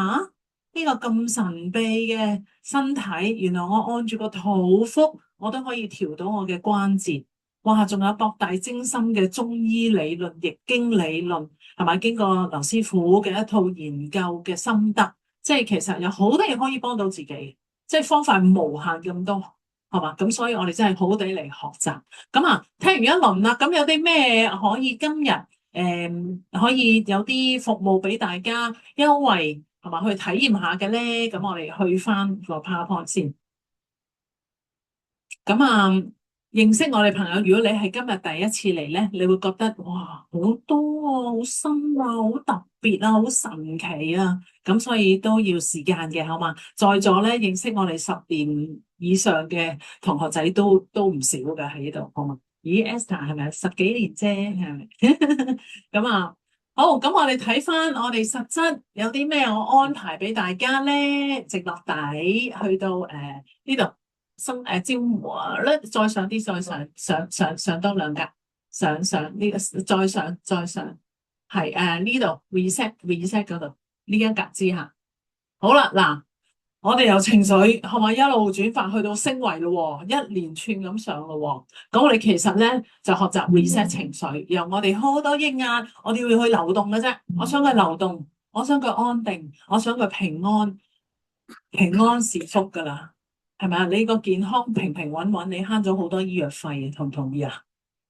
呢個咁神秘嘅身體，原來我按住個肚腹，我都可以調到我嘅關節。哇！仲有博大精深嘅中醫理論、易經理論，係咪？經過劉師傅嘅一套研究嘅心得，即係其實有好多嘢可以幫到自己，即係方法無限咁多，係嘛？咁所以我哋真係好地嚟學習。咁聽完一輪啦，咁有啲咩可以今日可以有啲服務俾大家優惠，係嘛？去體驗下嘅咧？咁我哋去翻個 PowerPoint 先。咁認識我哋朋友，如果你係今日第一次嚟咧，你會覺得哇，好多啊，好深啊，好特別啊，好神奇啊，咁所以都要時間嘅，好嘛？在座咧認識我哋10年以上嘅同學仔都唔少㗎喺呢度，好嘛？咦，Esther 係咪10幾年啫？係咪？好，咁我哋睇翻我哋實質有啲咩我安排俾大家咧，直落底去到呢度。招募咧，再上啲，再上多2格，上呢個，再上，係呢度 reset 嗰度呢一格之下，好啦，嗱，我哋由情緒係咪一路轉發去到升維咯，一連串咁上咯，咁我哋其實咧就學習 reset 情緒，由我哋好多抑壓，我哋要去流動嘅啫，我想佢流動，我想佢安定，我想佢平安是福噶啦。係咪啊？你個健康平平穩穩，你慳咗好多醫藥費，同唔同意啊？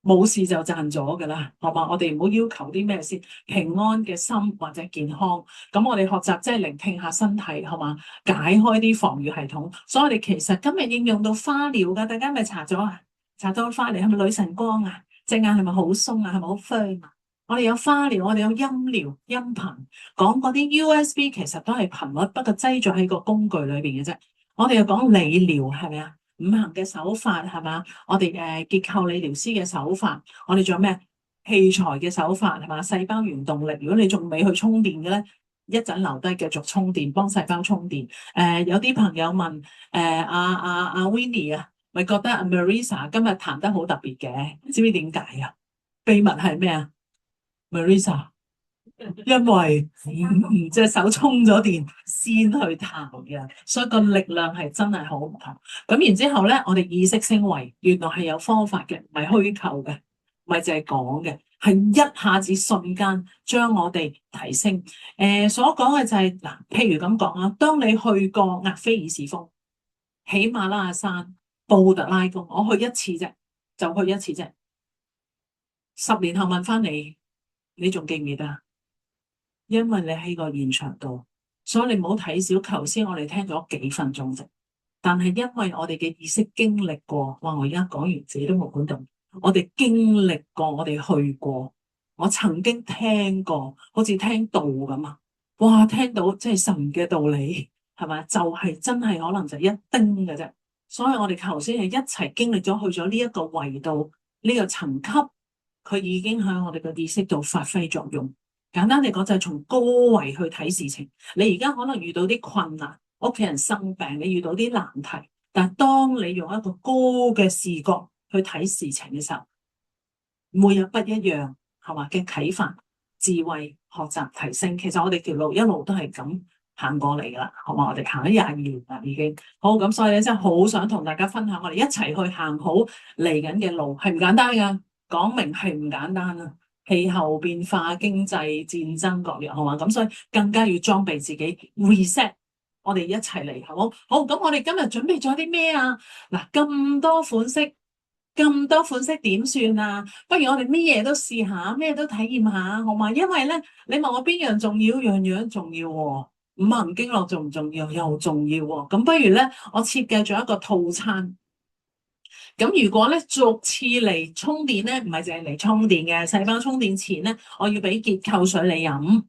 冇事就賺咗噶啦，好嘛？我哋唔好要求啲咩先，平安嘅心或者健康。咁我哋學習即係聆聽下身體，好嘛？解開啲防禦系統。所以我哋其實今日應用到花療噶，大家咪搽咗啊？搽咗花療係咪女神光啊？隻眼係咪好鬆啊？係咪好 firm 啊？我哋有花療，我哋有音療、音頻，講嗰啲 USB 其實都係頻率，不過擠咗喺個工具裏邊嘅啫。我哋又講理療係咪啊？五行嘅手法係嘛？我哋結構理療師嘅手法，我哋仲有咩器材嘅手法係嘛？細胞原動力，如果你仲未去充電嘅咧，一陣留低繼續充電，幫細胞充電。有啲朋友問阿 Winnie 啊，咪覺得 Marisa 今日彈得好特別嘅，知唔知點解啊？秘密係咩啊 ？Marisa。因為隻手充咗電先去彈嘅，所以個力量係真係好唔同。咁然之後咧，我哋意識升維，原來係有方法嘅，唔係虛構嘅，唔係淨係講嘅，係一下子瞬間將我哋提升。所講嘅就係嗱，譬如咁講啊，當你去過額菲爾士峰、喜馬拉雅山、布特拉宮，我去一次啫，就去一次啫。10年後問翻你，你仲記唔記得啊？因為你喺個現場度，所以你唔好睇小頭先我哋聽咗幾分鐘啫。但係因為我哋嘅意識經歷過，哇！我而家講完自己都冇管動。我哋經歷過，我哋去過，我曾經聽過，好似聽道咁啊！哇，聽到即係神嘅道理，係咪？就係真係可能就一丁嘅啫。所以我哋頭先係一齊經歷咗去咗呢一個維度，呢個層級，佢已經喺我哋嘅意識度發揮作用。簡單嚟講就係從高維去睇事情。你而家可能遇到啲困難，屋企人生病，你遇到啲難題，但係當你用一個高嘅視角去睇事情嘅時候，每日不一樣，係嘛嘅啟發、智慧、學習、提升。其實我哋條路一路都係咁行過嚟噶啦，好嘛？我哋行咗22年啦，已經好咁，所以咧真係好想同大家分享，我哋一齊去行好嚟緊嘅路，係唔簡單噶，講明係唔簡單啊！氣候變化、經濟戰爭各樣，好嘛？咁所以更加要裝備自己 reset， 我哋一齊嚟，好冇？好，咁我哋今日準備咗啲咩啊？嗱，咁多款式點算啊？不如我哋咩嘢都試下，咩都體驗下，好嘛？因為咧，你問我邊樣重要，樣樣重要喎。五行經絡重唔重要？又重要喎。咁不如咧，我設計咗一個套餐。咁如果咧逐次嚟充電咧，唔係淨係嚟充電嘅，細胞充電前咧，我要俾結構水你飲，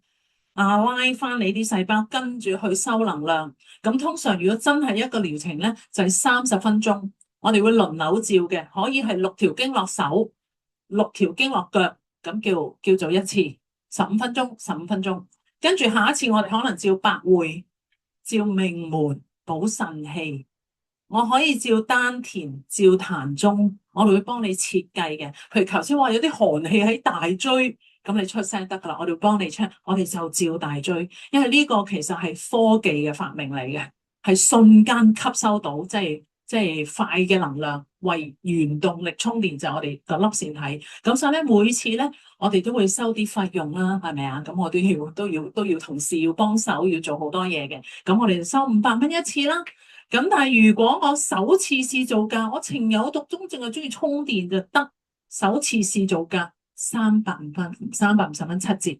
拉翻你啲細胞，跟住去收能量。咁通常如果真係一個療程咧，就係30分鐘，我哋會輪流照嘅，可以係6條經絡手，6條經絡腳，咁叫做一次，15分鐘，15分鐘。跟住下一次我哋可能照百會、照命門、補腎氣。我可以照丹田、照膻中，我哋會幫你設計嘅。譬如頭先話有啲寒氣喺大椎，咁你出聲得噶啦，我哋會幫你 check，我哋就照大椎，因為呢個其實係科技嘅發明嚟嘅，係瞬間吸收到，即係快嘅能量，為原動力充電就係我哋個粒線體。咁所以咧，每次咧我哋都會收啲費用啦，係咪啊？咁我都要同事要幫手，要做好多嘢嘅。咁我哋就收500蚊一次啦。咁但係如果我首次試造價，我情有獨鍾，淨係中意充電就得，首次試造價350蚊，350蚊7折。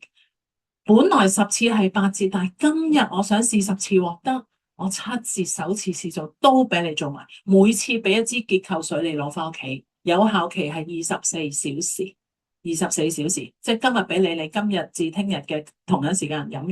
本來10次係8折，但係今日我想試10次獲得，我7折首次試造都俾你做埋，每次俾一支結構水你攞翻屋企，有效期係24小時。24小時，即係今日俾你，你今日至聽日嘅同樣時間飲完，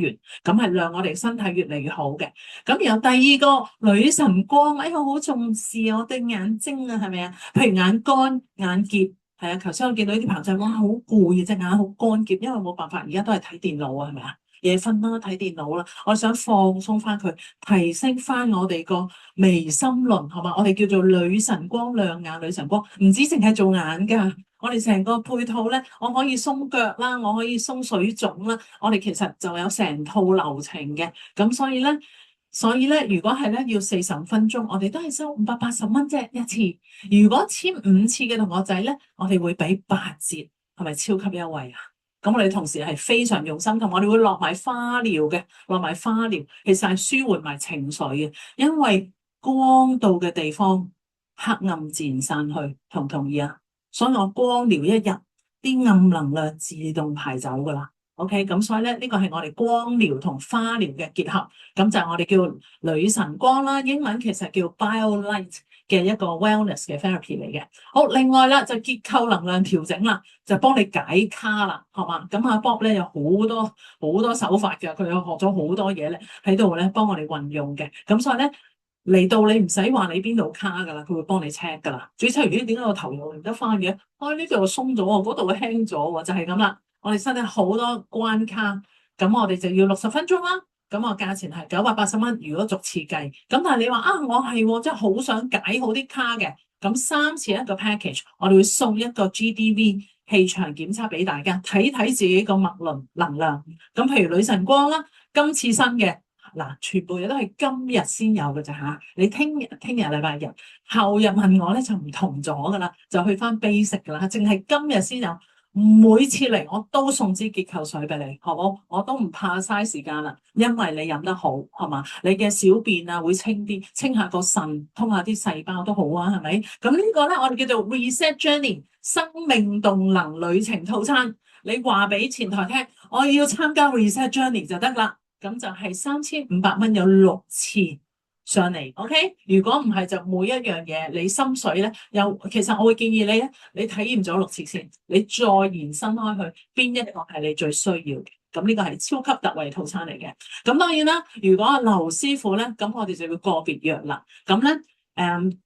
咁係讓我哋身體越嚟越好嘅。咁然後第二個女神光，哎呀好重視我對眼睛啊，係咪啊？譬如眼乾、眼澀，係啊。頭先我見到呢啲朋友哇，好攰啊，隻眼好乾澀，因為冇辦法，而家都係睇電腦啊，係咪啊？夜瞓啦，睇電腦啦，我想放鬆翻佢，提升翻我哋個眉心輪，好嘛？我哋叫做女神光亮眼，女神光唔止淨係做眼噶。我哋成個配套咧，我可以鬆腳啦，我可以鬆水腫啦，我哋其實就有成套流程嘅。咁所以咧，如果係咧要45分鐘，我哋都係收580蚊啫一次。如果簽5次嘅同學仔咧，我哋會俾8折，係咪超級優惠啊？咁我哋同時係非常用心，同我哋會落埋花療嘅，落埋花療，其實係舒緩埋情緒嘅，因為光到嘅地方，黑暗自然散去，同唔同意啊？所以我光療一日，啲暗能量自動排走噶啦。OK，咁所以咧，呢個係我哋光療同花療嘅結合，咁就係我哋叫女神光啦。英文其實叫 BioLight 嘅一個 wellness 嘅 therapy 嚟嘅。好，另外啦就結構能量調整啦，就幫你解卡啦，好嘛？咁阿 Bob 咧有好多手法嘅，佢有學咗好多嘢咧喺度咧幫我哋運用嘅。咁所以咧。嚟到你唔使話你邊度卡噶啦，佢會幫你 check 噶啦。最 check 完點解我頭又唔得翻嘅？呢度鬆咗喎，嗰度輕咗喎，就係咁啦。我哋身體好多關卡，咁我哋就要60分鐘啦。咁我價錢係980蚊，如果逐次計。咁但係你話啊，我係真係好想解好啲卡嘅，咁3次一個 package，我哋會送一個 GDV 氣場檢測俾大家，睇睇自己個脈輪能量。咁譬如女神光啦，今次新嘅。嗱，全部嘢都係今日先有嘅咋嚇，你聽日禮拜日，後日問我咧就唔同咗噶啦，就去翻 basic 噶啦，淨係今日先有，每次嚟我都送支結構水俾你，好冇？我都唔怕嘥時間啦，因為你飲得好，係嘛？你嘅小便啊會清啲，清下個腎，通下啲細胞都好啊，係咪？咁呢個咧我哋叫做 Reset Journey 生命動能旅程套餐，你話俾前台聽，我要參加 Reset Journey 就得啦。咁就係3500蚊有6次上嚟 ，OK？ 如果唔係就每一樣嘢你心水咧，其實我會建議你咧，你體驗咗6次先，你再延伸開去邊一個係你最需要嘅。咁呢個係超級特惠套餐嚟嘅。咁當然啦，如果阿劉師傅咧，咁我哋就要個別約啦。咁咧，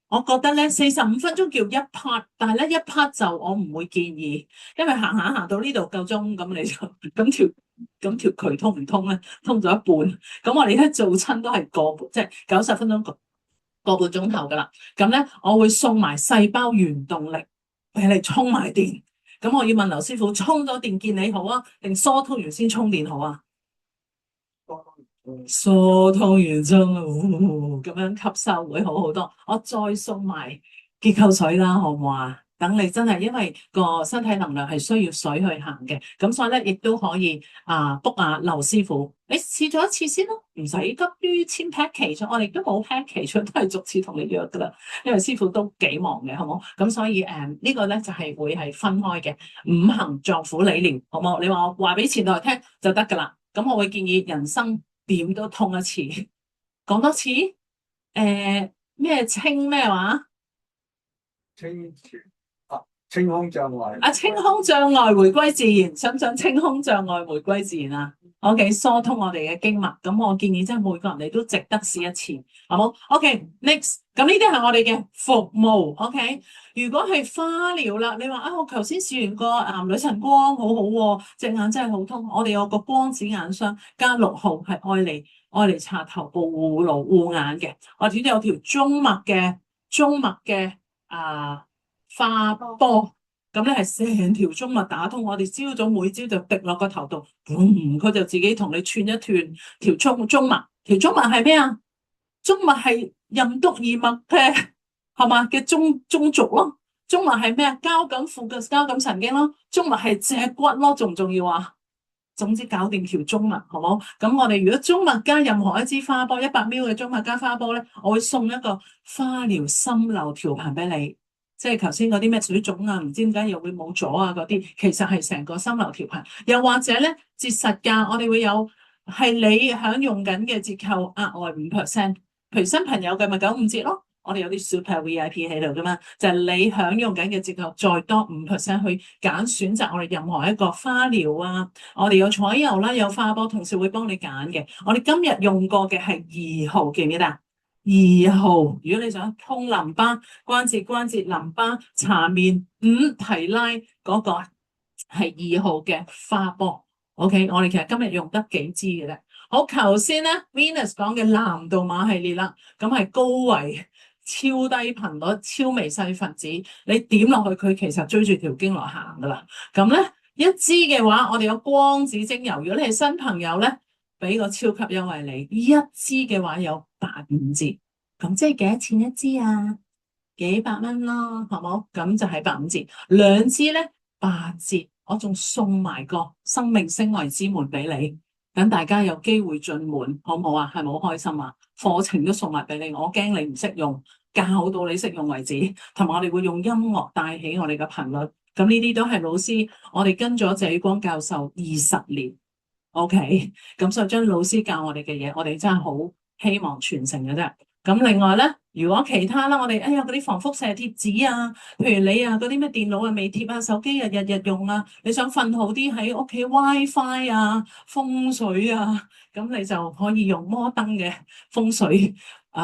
我覺得咧45分鐘叫一 part， 但係咧一 part 就我唔會建議，因為行到呢度夠鐘，咁你就咁條渠通唔通咧？通咗一半，咁我哋咧做親都係即係90分鐘個半鐘頭噶啦。咁咧我會送埋細胞原動力俾你充埋電。咁我要問劉師傅，充咗電見你好啊，定疏通完先充電好啊？疏通完鐘咁樣吸收會好好多。我再送埋結構水啦，好唔好啊？等你真係，因為個身體能量係需要水去行嘅，咁所以咧亦都可以book 下劉師傅，你試咗一次先咯，唔使急於簽 package， 我哋都冇 package， 都係逐次同你約噶啦，因為師傅都幾忙嘅，好冇？咁所以呢個咧就係會係分開嘅5行臟腑理療，好冇？你話我話俾前台聽就得噶啦，咁我會建議人生點都通一次，講多次，咩清咩話？清空障礙清空障礙回歸自然，想唔想清空障礙回歸自然啊？OK， 疏通我哋嘅經脈，咁我建議即係每個人你都值得試一次，好冇？OK，next 咁呢啲係我哋嘅服務，OK？如果係花療啦，你話啊，我頭先試完個女神光好好喎，隻眼真係好通。我哋有個光子眼霜加6號係愛嚟搽頭部護眼嘅。我哋呢度有條中脈嘅花波，咁咧係成條中脈打通。我哋朝早每朝就滴落個頭度，佢就自己同你串一串條中脈。條中脈係咩啊？中脈係任督二脈嘅，係嘛嘅中軸咯。中脈係咩啊？交感副嘅交感神經咯。中脈係脊骨咯，重唔重要啊？總之搞掂條中脈，好冇？咁我哋如果中脈加任何一支花波，100ml 嘅中脈加花波咧，我會送一個花療心流調頻俾你。即係頭先嗰啲咩水腫啊，唔知點解又會冇咗啊嗰啲，其實係成個心流調頻。又或者咧折實價，我哋會有係你享用緊嘅折扣額外5%。譬如新朋友嘅咪95折咯，我哋有啲 super VIP 喺度噶嘛，就係你享用緊嘅折扣再多5%去選擇我哋任何一個花療啊，我哋有彩油啦，有花波，同事會幫你揀嘅。我哋今日用過嘅係2號，記唔記得？2號，如果你想通淋巴、關節淋巴、搽面、提拉嗰個係2號嘅花波。OK， 我哋其實今日用得幾支嘅啫。好，頭先咧 Venus 講嘅藍導碼系列啦，咁係高維、超低頻率、超微細分子，你點落去佢其實追住條經絡行噶啦。咁咧一支嘅話，我哋有光子精油，如果你係新朋友咧，俾個超級優惠你，一支嘅話有85折，咁即係幾多錢一支啊？幾百蚊咯，好冇？咁就係85折，兩支咧8折，我仲送埋個生命升維之門俾你。等大家有機會進門，好唔好啊？係咪好開心啊？課程都送埋俾你，我驚你唔識用，教到你識用為止。同埋我哋會用音樂帶起我哋嘅頻率，咁呢啲都係老師，我哋跟咗謝宇光教授20年，OK，咁所以將老師教我哋嘅嘢，我哋真係好希望傳承嘅啫。咁另外咧，如果其他啦，我哋嗰啲防輻射貼紙啊，譬如你啊嗰啲咩電腦啊未貼啊，手機啊日用啊，你想瞓好啲喺屋企 WiFi 啊、風水啊，咁你就可以用摩登嘅風水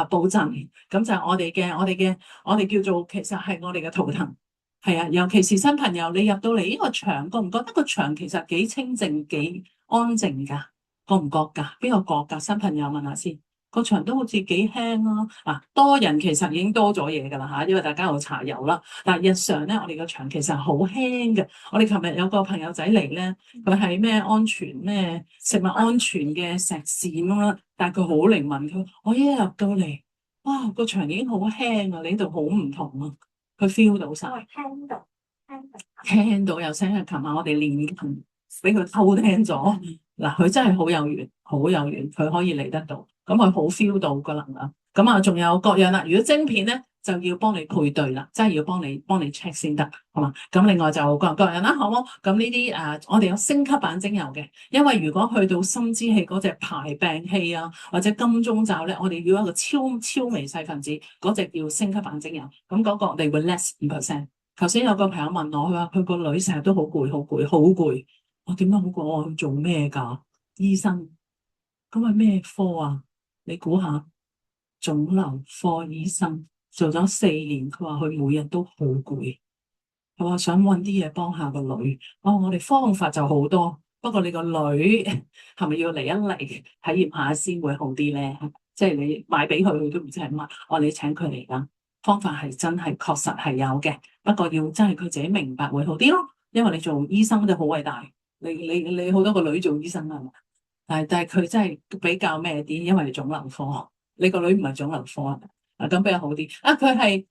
布陣，咁就係我哋叫做其實係我哋嘅圖騰，係啊，尤其是新朋友你入到嚟呢個場，覺唔覺得個場其實幾清靜、幾安靜㗎？覺唔覺㗎？邊個覺㗎？新朋友問下先。個場都好似幾輕咯，多人其實已經多咗嘢㗎啦嚇，因為大家有茶油啦。但係日常咧，我哋個場其實好輕嘅。我哋琴日有個朋友仔嚟咧，佢係咩安全咩食物安全嘅碩士咁啦，但係佢好靈敏，佢我一入到嚟，哇個場已經好輕啊，你呢度好唔同啊，佢 feel 到晒，聽到有聲。琴晚我哋練琴，俾佢偷聽咗。嗱，佢真係好有緣，佢可以嚟得到。咁佢好 feel 到個能量，咁啊仲有各樣啦。如果晶片咧，就要幫你配對啦，真係要幫你 check 先得，好嘛？咁另外就各樣啦，好冇？咁呢啲我哋有升級版精油嘅，因為如果去到心之氣嗰隻排病氣啊，或者金鐘罩咧，我哋要一個超微細分子嗰隻叫升級版精油，咁嗰個我哋會 less 5%。頭先有個朋友問我，佢話佢個女成日都好攰，我點解好攰？我去做咩㗎？醫生，咁係咩科啊？你估下，腫瘤科醫生做咗4年，佢話佢每日都好攰，佢話想搵啲嘢幫下個女。我哋方法就好多，不過你個女係咪要嚟一嚟體驗下先會好啲咧？即係你買俾佢，佢都唔知係乜。你請佢嚟啦，方法係真係確實係有嘅，不過要真係佢自己明白會好啲咯。因為你做醫生都好偉大，你好多個女做醫生係嘛？但係佢真係比較咩啲，因為你腫瘤科，你個女唔係腫瘤科咁比較好啲。佢係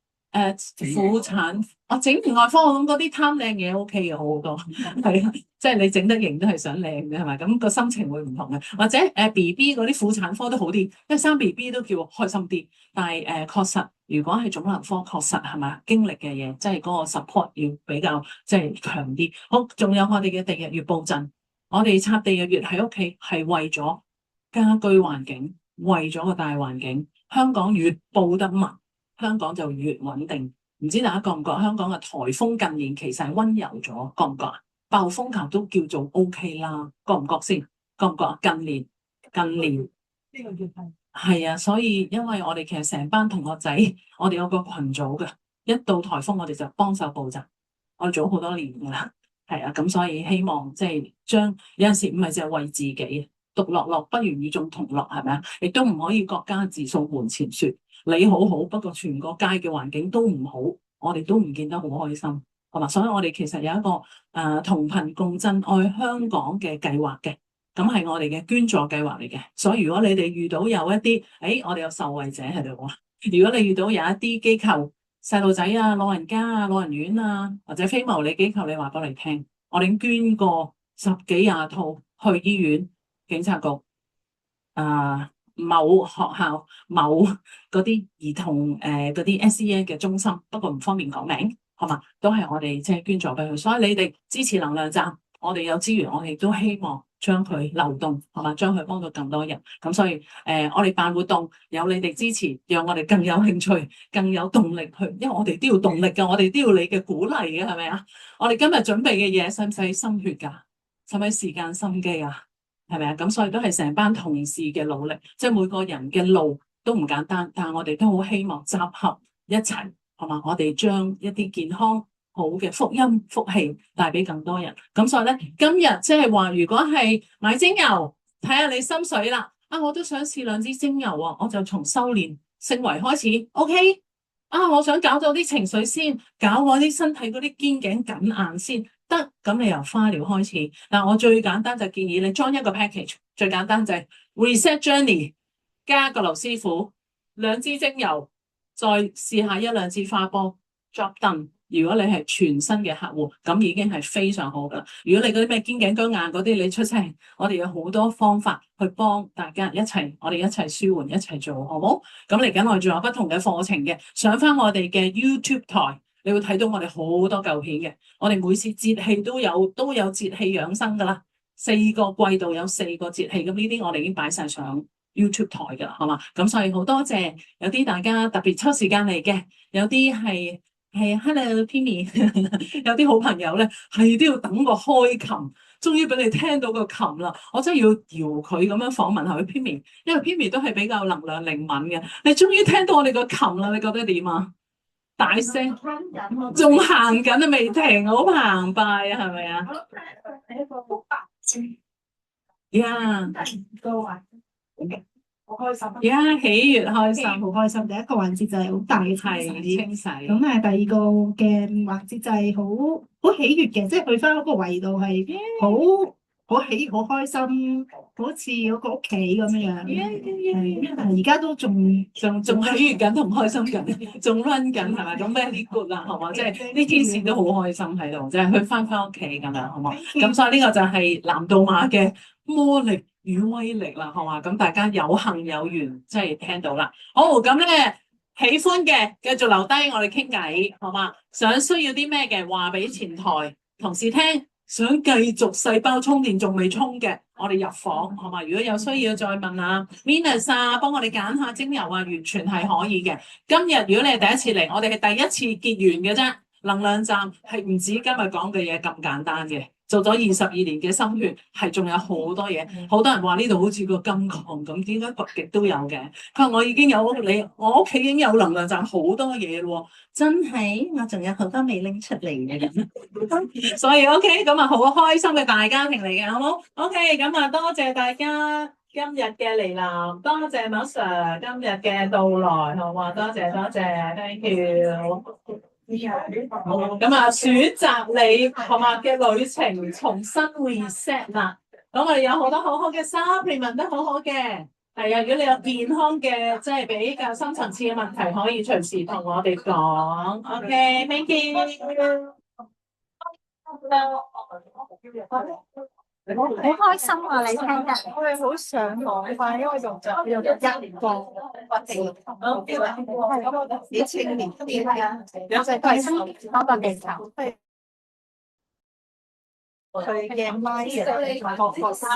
婦產，整完外科，我諗嗰啲貪靚嘢 OK 嘅，好好多係啊，即係你整得型都係想靚嘅係咪？咁個心情會唔同嘅，或者BB 嗰啲婦產科都好啲，因為生 BB 都叫開心啲。但係確實，如果係腫瘤科，確實係咪經歷嘅嘢，即係嗰個 support 要比較即係強啲。好，仲有我哋嘅地日月布陣。我哋插地日月喺屋企係為咗家居環境，為咗個大環境。香港越布得密，香港就越穩定。唔知大家覺唔覺香港嘅颱風近年其實係溫柔咗？覺唔覺啊？暴風球都叫做 OK 啦，覺唔覺先？覺唔覺啊？近年呢個月份。係啊，所以因為我哋其實成班同學仔，我哋有個群組嘅，一到颱風我哋就幫手補習，我哋做咗好多年㗎啦，係啊，咁所以希望即係將有陣時唔係淨係為自己，獨樂樂不如與眾同樂，係咪啊？亦都唔可以各家自掃門前雪，你好好，不過全個街嘅環境都唔好，我哋都唔見得好開心，係嘛？所以我哋其實有一個同頻共振愛香港嘅計劃嘅。咁係我哋嘅捐助計劃嚟嘅，所以如果你哋遇到有一啲，我哋有受惠者喺度喎。如果你遇到有一啲機構、細路仔啊、老人家啊、老人院啊，或者非牟利機構，你話俾我哋聽，我哋已經捐過10幾20套去醫院、警察局、某學校、某嗰啲兒童嗰啲 SEN 嘅中心，不過唔方便講名，係嘛？都係我哋即係捐助俾佢，所以你哋支持能量站，我哋有資源，我哋都希望將佢流動，係嘛？將佢幫到更多人。咁所以我哋辦活動有你哋支持，讓我哋更有興趣、更有動力去，因為我哋都要動力㗎，我哋都要你嘅鼓勵嘅，係咪啊？我哋今日準備嘅嘢使唔使心血㗎？使唔使時間心機啊？係咪啊？咁所以都係成班同事嘅努力，即係每個人嘅路都唔簡單，但係我哋都好希望集合一齊，係嘛？我哋將一啲健康好嘅福音福氣帶俾更多人。咁所以咧，今日即係話，如果係買精油，睇下你心水啦。我都想試2支精油啊，我就從修煉聖維開始。OK，我想搞到啲情緒先，搞我啲身體嗰啲肩頸緊硬先得。咁你由花療開始。嗱，我最簡單就建議你裝一個 package，最簡單就係 reset journey 加個劉師傅2支精油，再試下1-2支花波 drop done。如果你係全新嘅客戶，咁已經係非常好噶。如果你嗰啲咩肩頸僵硬嗰啲，你出聲，我哋有好多方法去幫大家一齊，我哋一齊舒緩，一齊做，好冇？咁嚟緊我哋仲有不同嘅課程嘅，上翻我哋嘅 YouTube 台，你會睇到我哋好多舊片嘅。我哋每次節氣都有節氣養生噶啦，4個季度有4個節氣，咁呢啲我哋已經擺晒上 YouTube 台噶啦，好嘛？咁所以好多謝有啲大家特別抽時間嚟嘅，有啲係。Hello Pimmy 有啲好朋友咧，係都要等個開琴，終於俾你聽到個琴啦。我真係要搖佢咁樣訪問下佢 Pimmy，因為 Pimmy 都係比較能量靈敏嘅。你終於聽到我哋個琴啦，你覺得點啊？大聲，仲行緊啊，未停，好澎湃啊，係咪啊？呀，好開心，而家喜悅開心，好開心。第一個環節就係好大嘅清洗，咁第二個嘅環節就係好喜悅嘅，即係去翻嗰個維度係好喜好開心，好似嗰個屋企咁樣樣。而家都仲喜悅緊同開心緊，仲 run 緊係咪？咁 very good 啦，係嘛？即係呢件事都好開心喺度，即係去翻屋企咁樣，好嘛？咁所以呢個就係南道馬嘅魔力與威力啦，係嘛？咁大家有幸有緣，即係聽到啦。好，咁咧喜歡嘅繼續留低，我哋傾偈，好嘛？想需要啲咩嘅話俾前台同事聽，想繼續細胞充電仲未充嘅，我哋入房，好嘛？如果有需要再問下 Venus 啊，幫我哋揀下精油啊，完全係可以嘅。今日如果你係第一次嚟，我哋係第一次結緣嘅啫。能量站係唔止今日講嘅嘢咁簡單嘅。做咗22年嘅心血，係仲有好多嘢。好多人話呢度好似個金礦咁，點解掘極都有嘅？佢話我已經有我屋企已經有能量站好多嘢咯，真係我仲有好多未拎出嚟嘅。所以 OK， 咁好開心嘅大家庭嚟嘅，好冇 ？OK， 咁多謝大家今日嘅嚟臨，多謝馬 Sir 今日嘅到來，好嘛？多謝，thank you。咁選擇你係嘛嘅旅程重新 reset 啦。咁我哋有好多好好嘅 supplement 都好好嘅，係啊。如果你有健康嘅即係比較深層次嘅問題，可以隨時同我哋講。OK，thank you。好開心啊！你聽日我係好想講翻，因為仲有1個或者咁我啲青年啲嘅，有就係多個地球。佢嘅 mind 嘅學生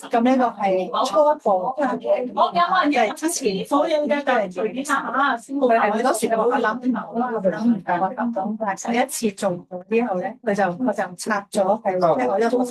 咁呢個係初步嘅，之前所有嘅都係最差，佢係好多時候我諗唔到咁，但係第一次做之後咧，佢就拆咗係我一個。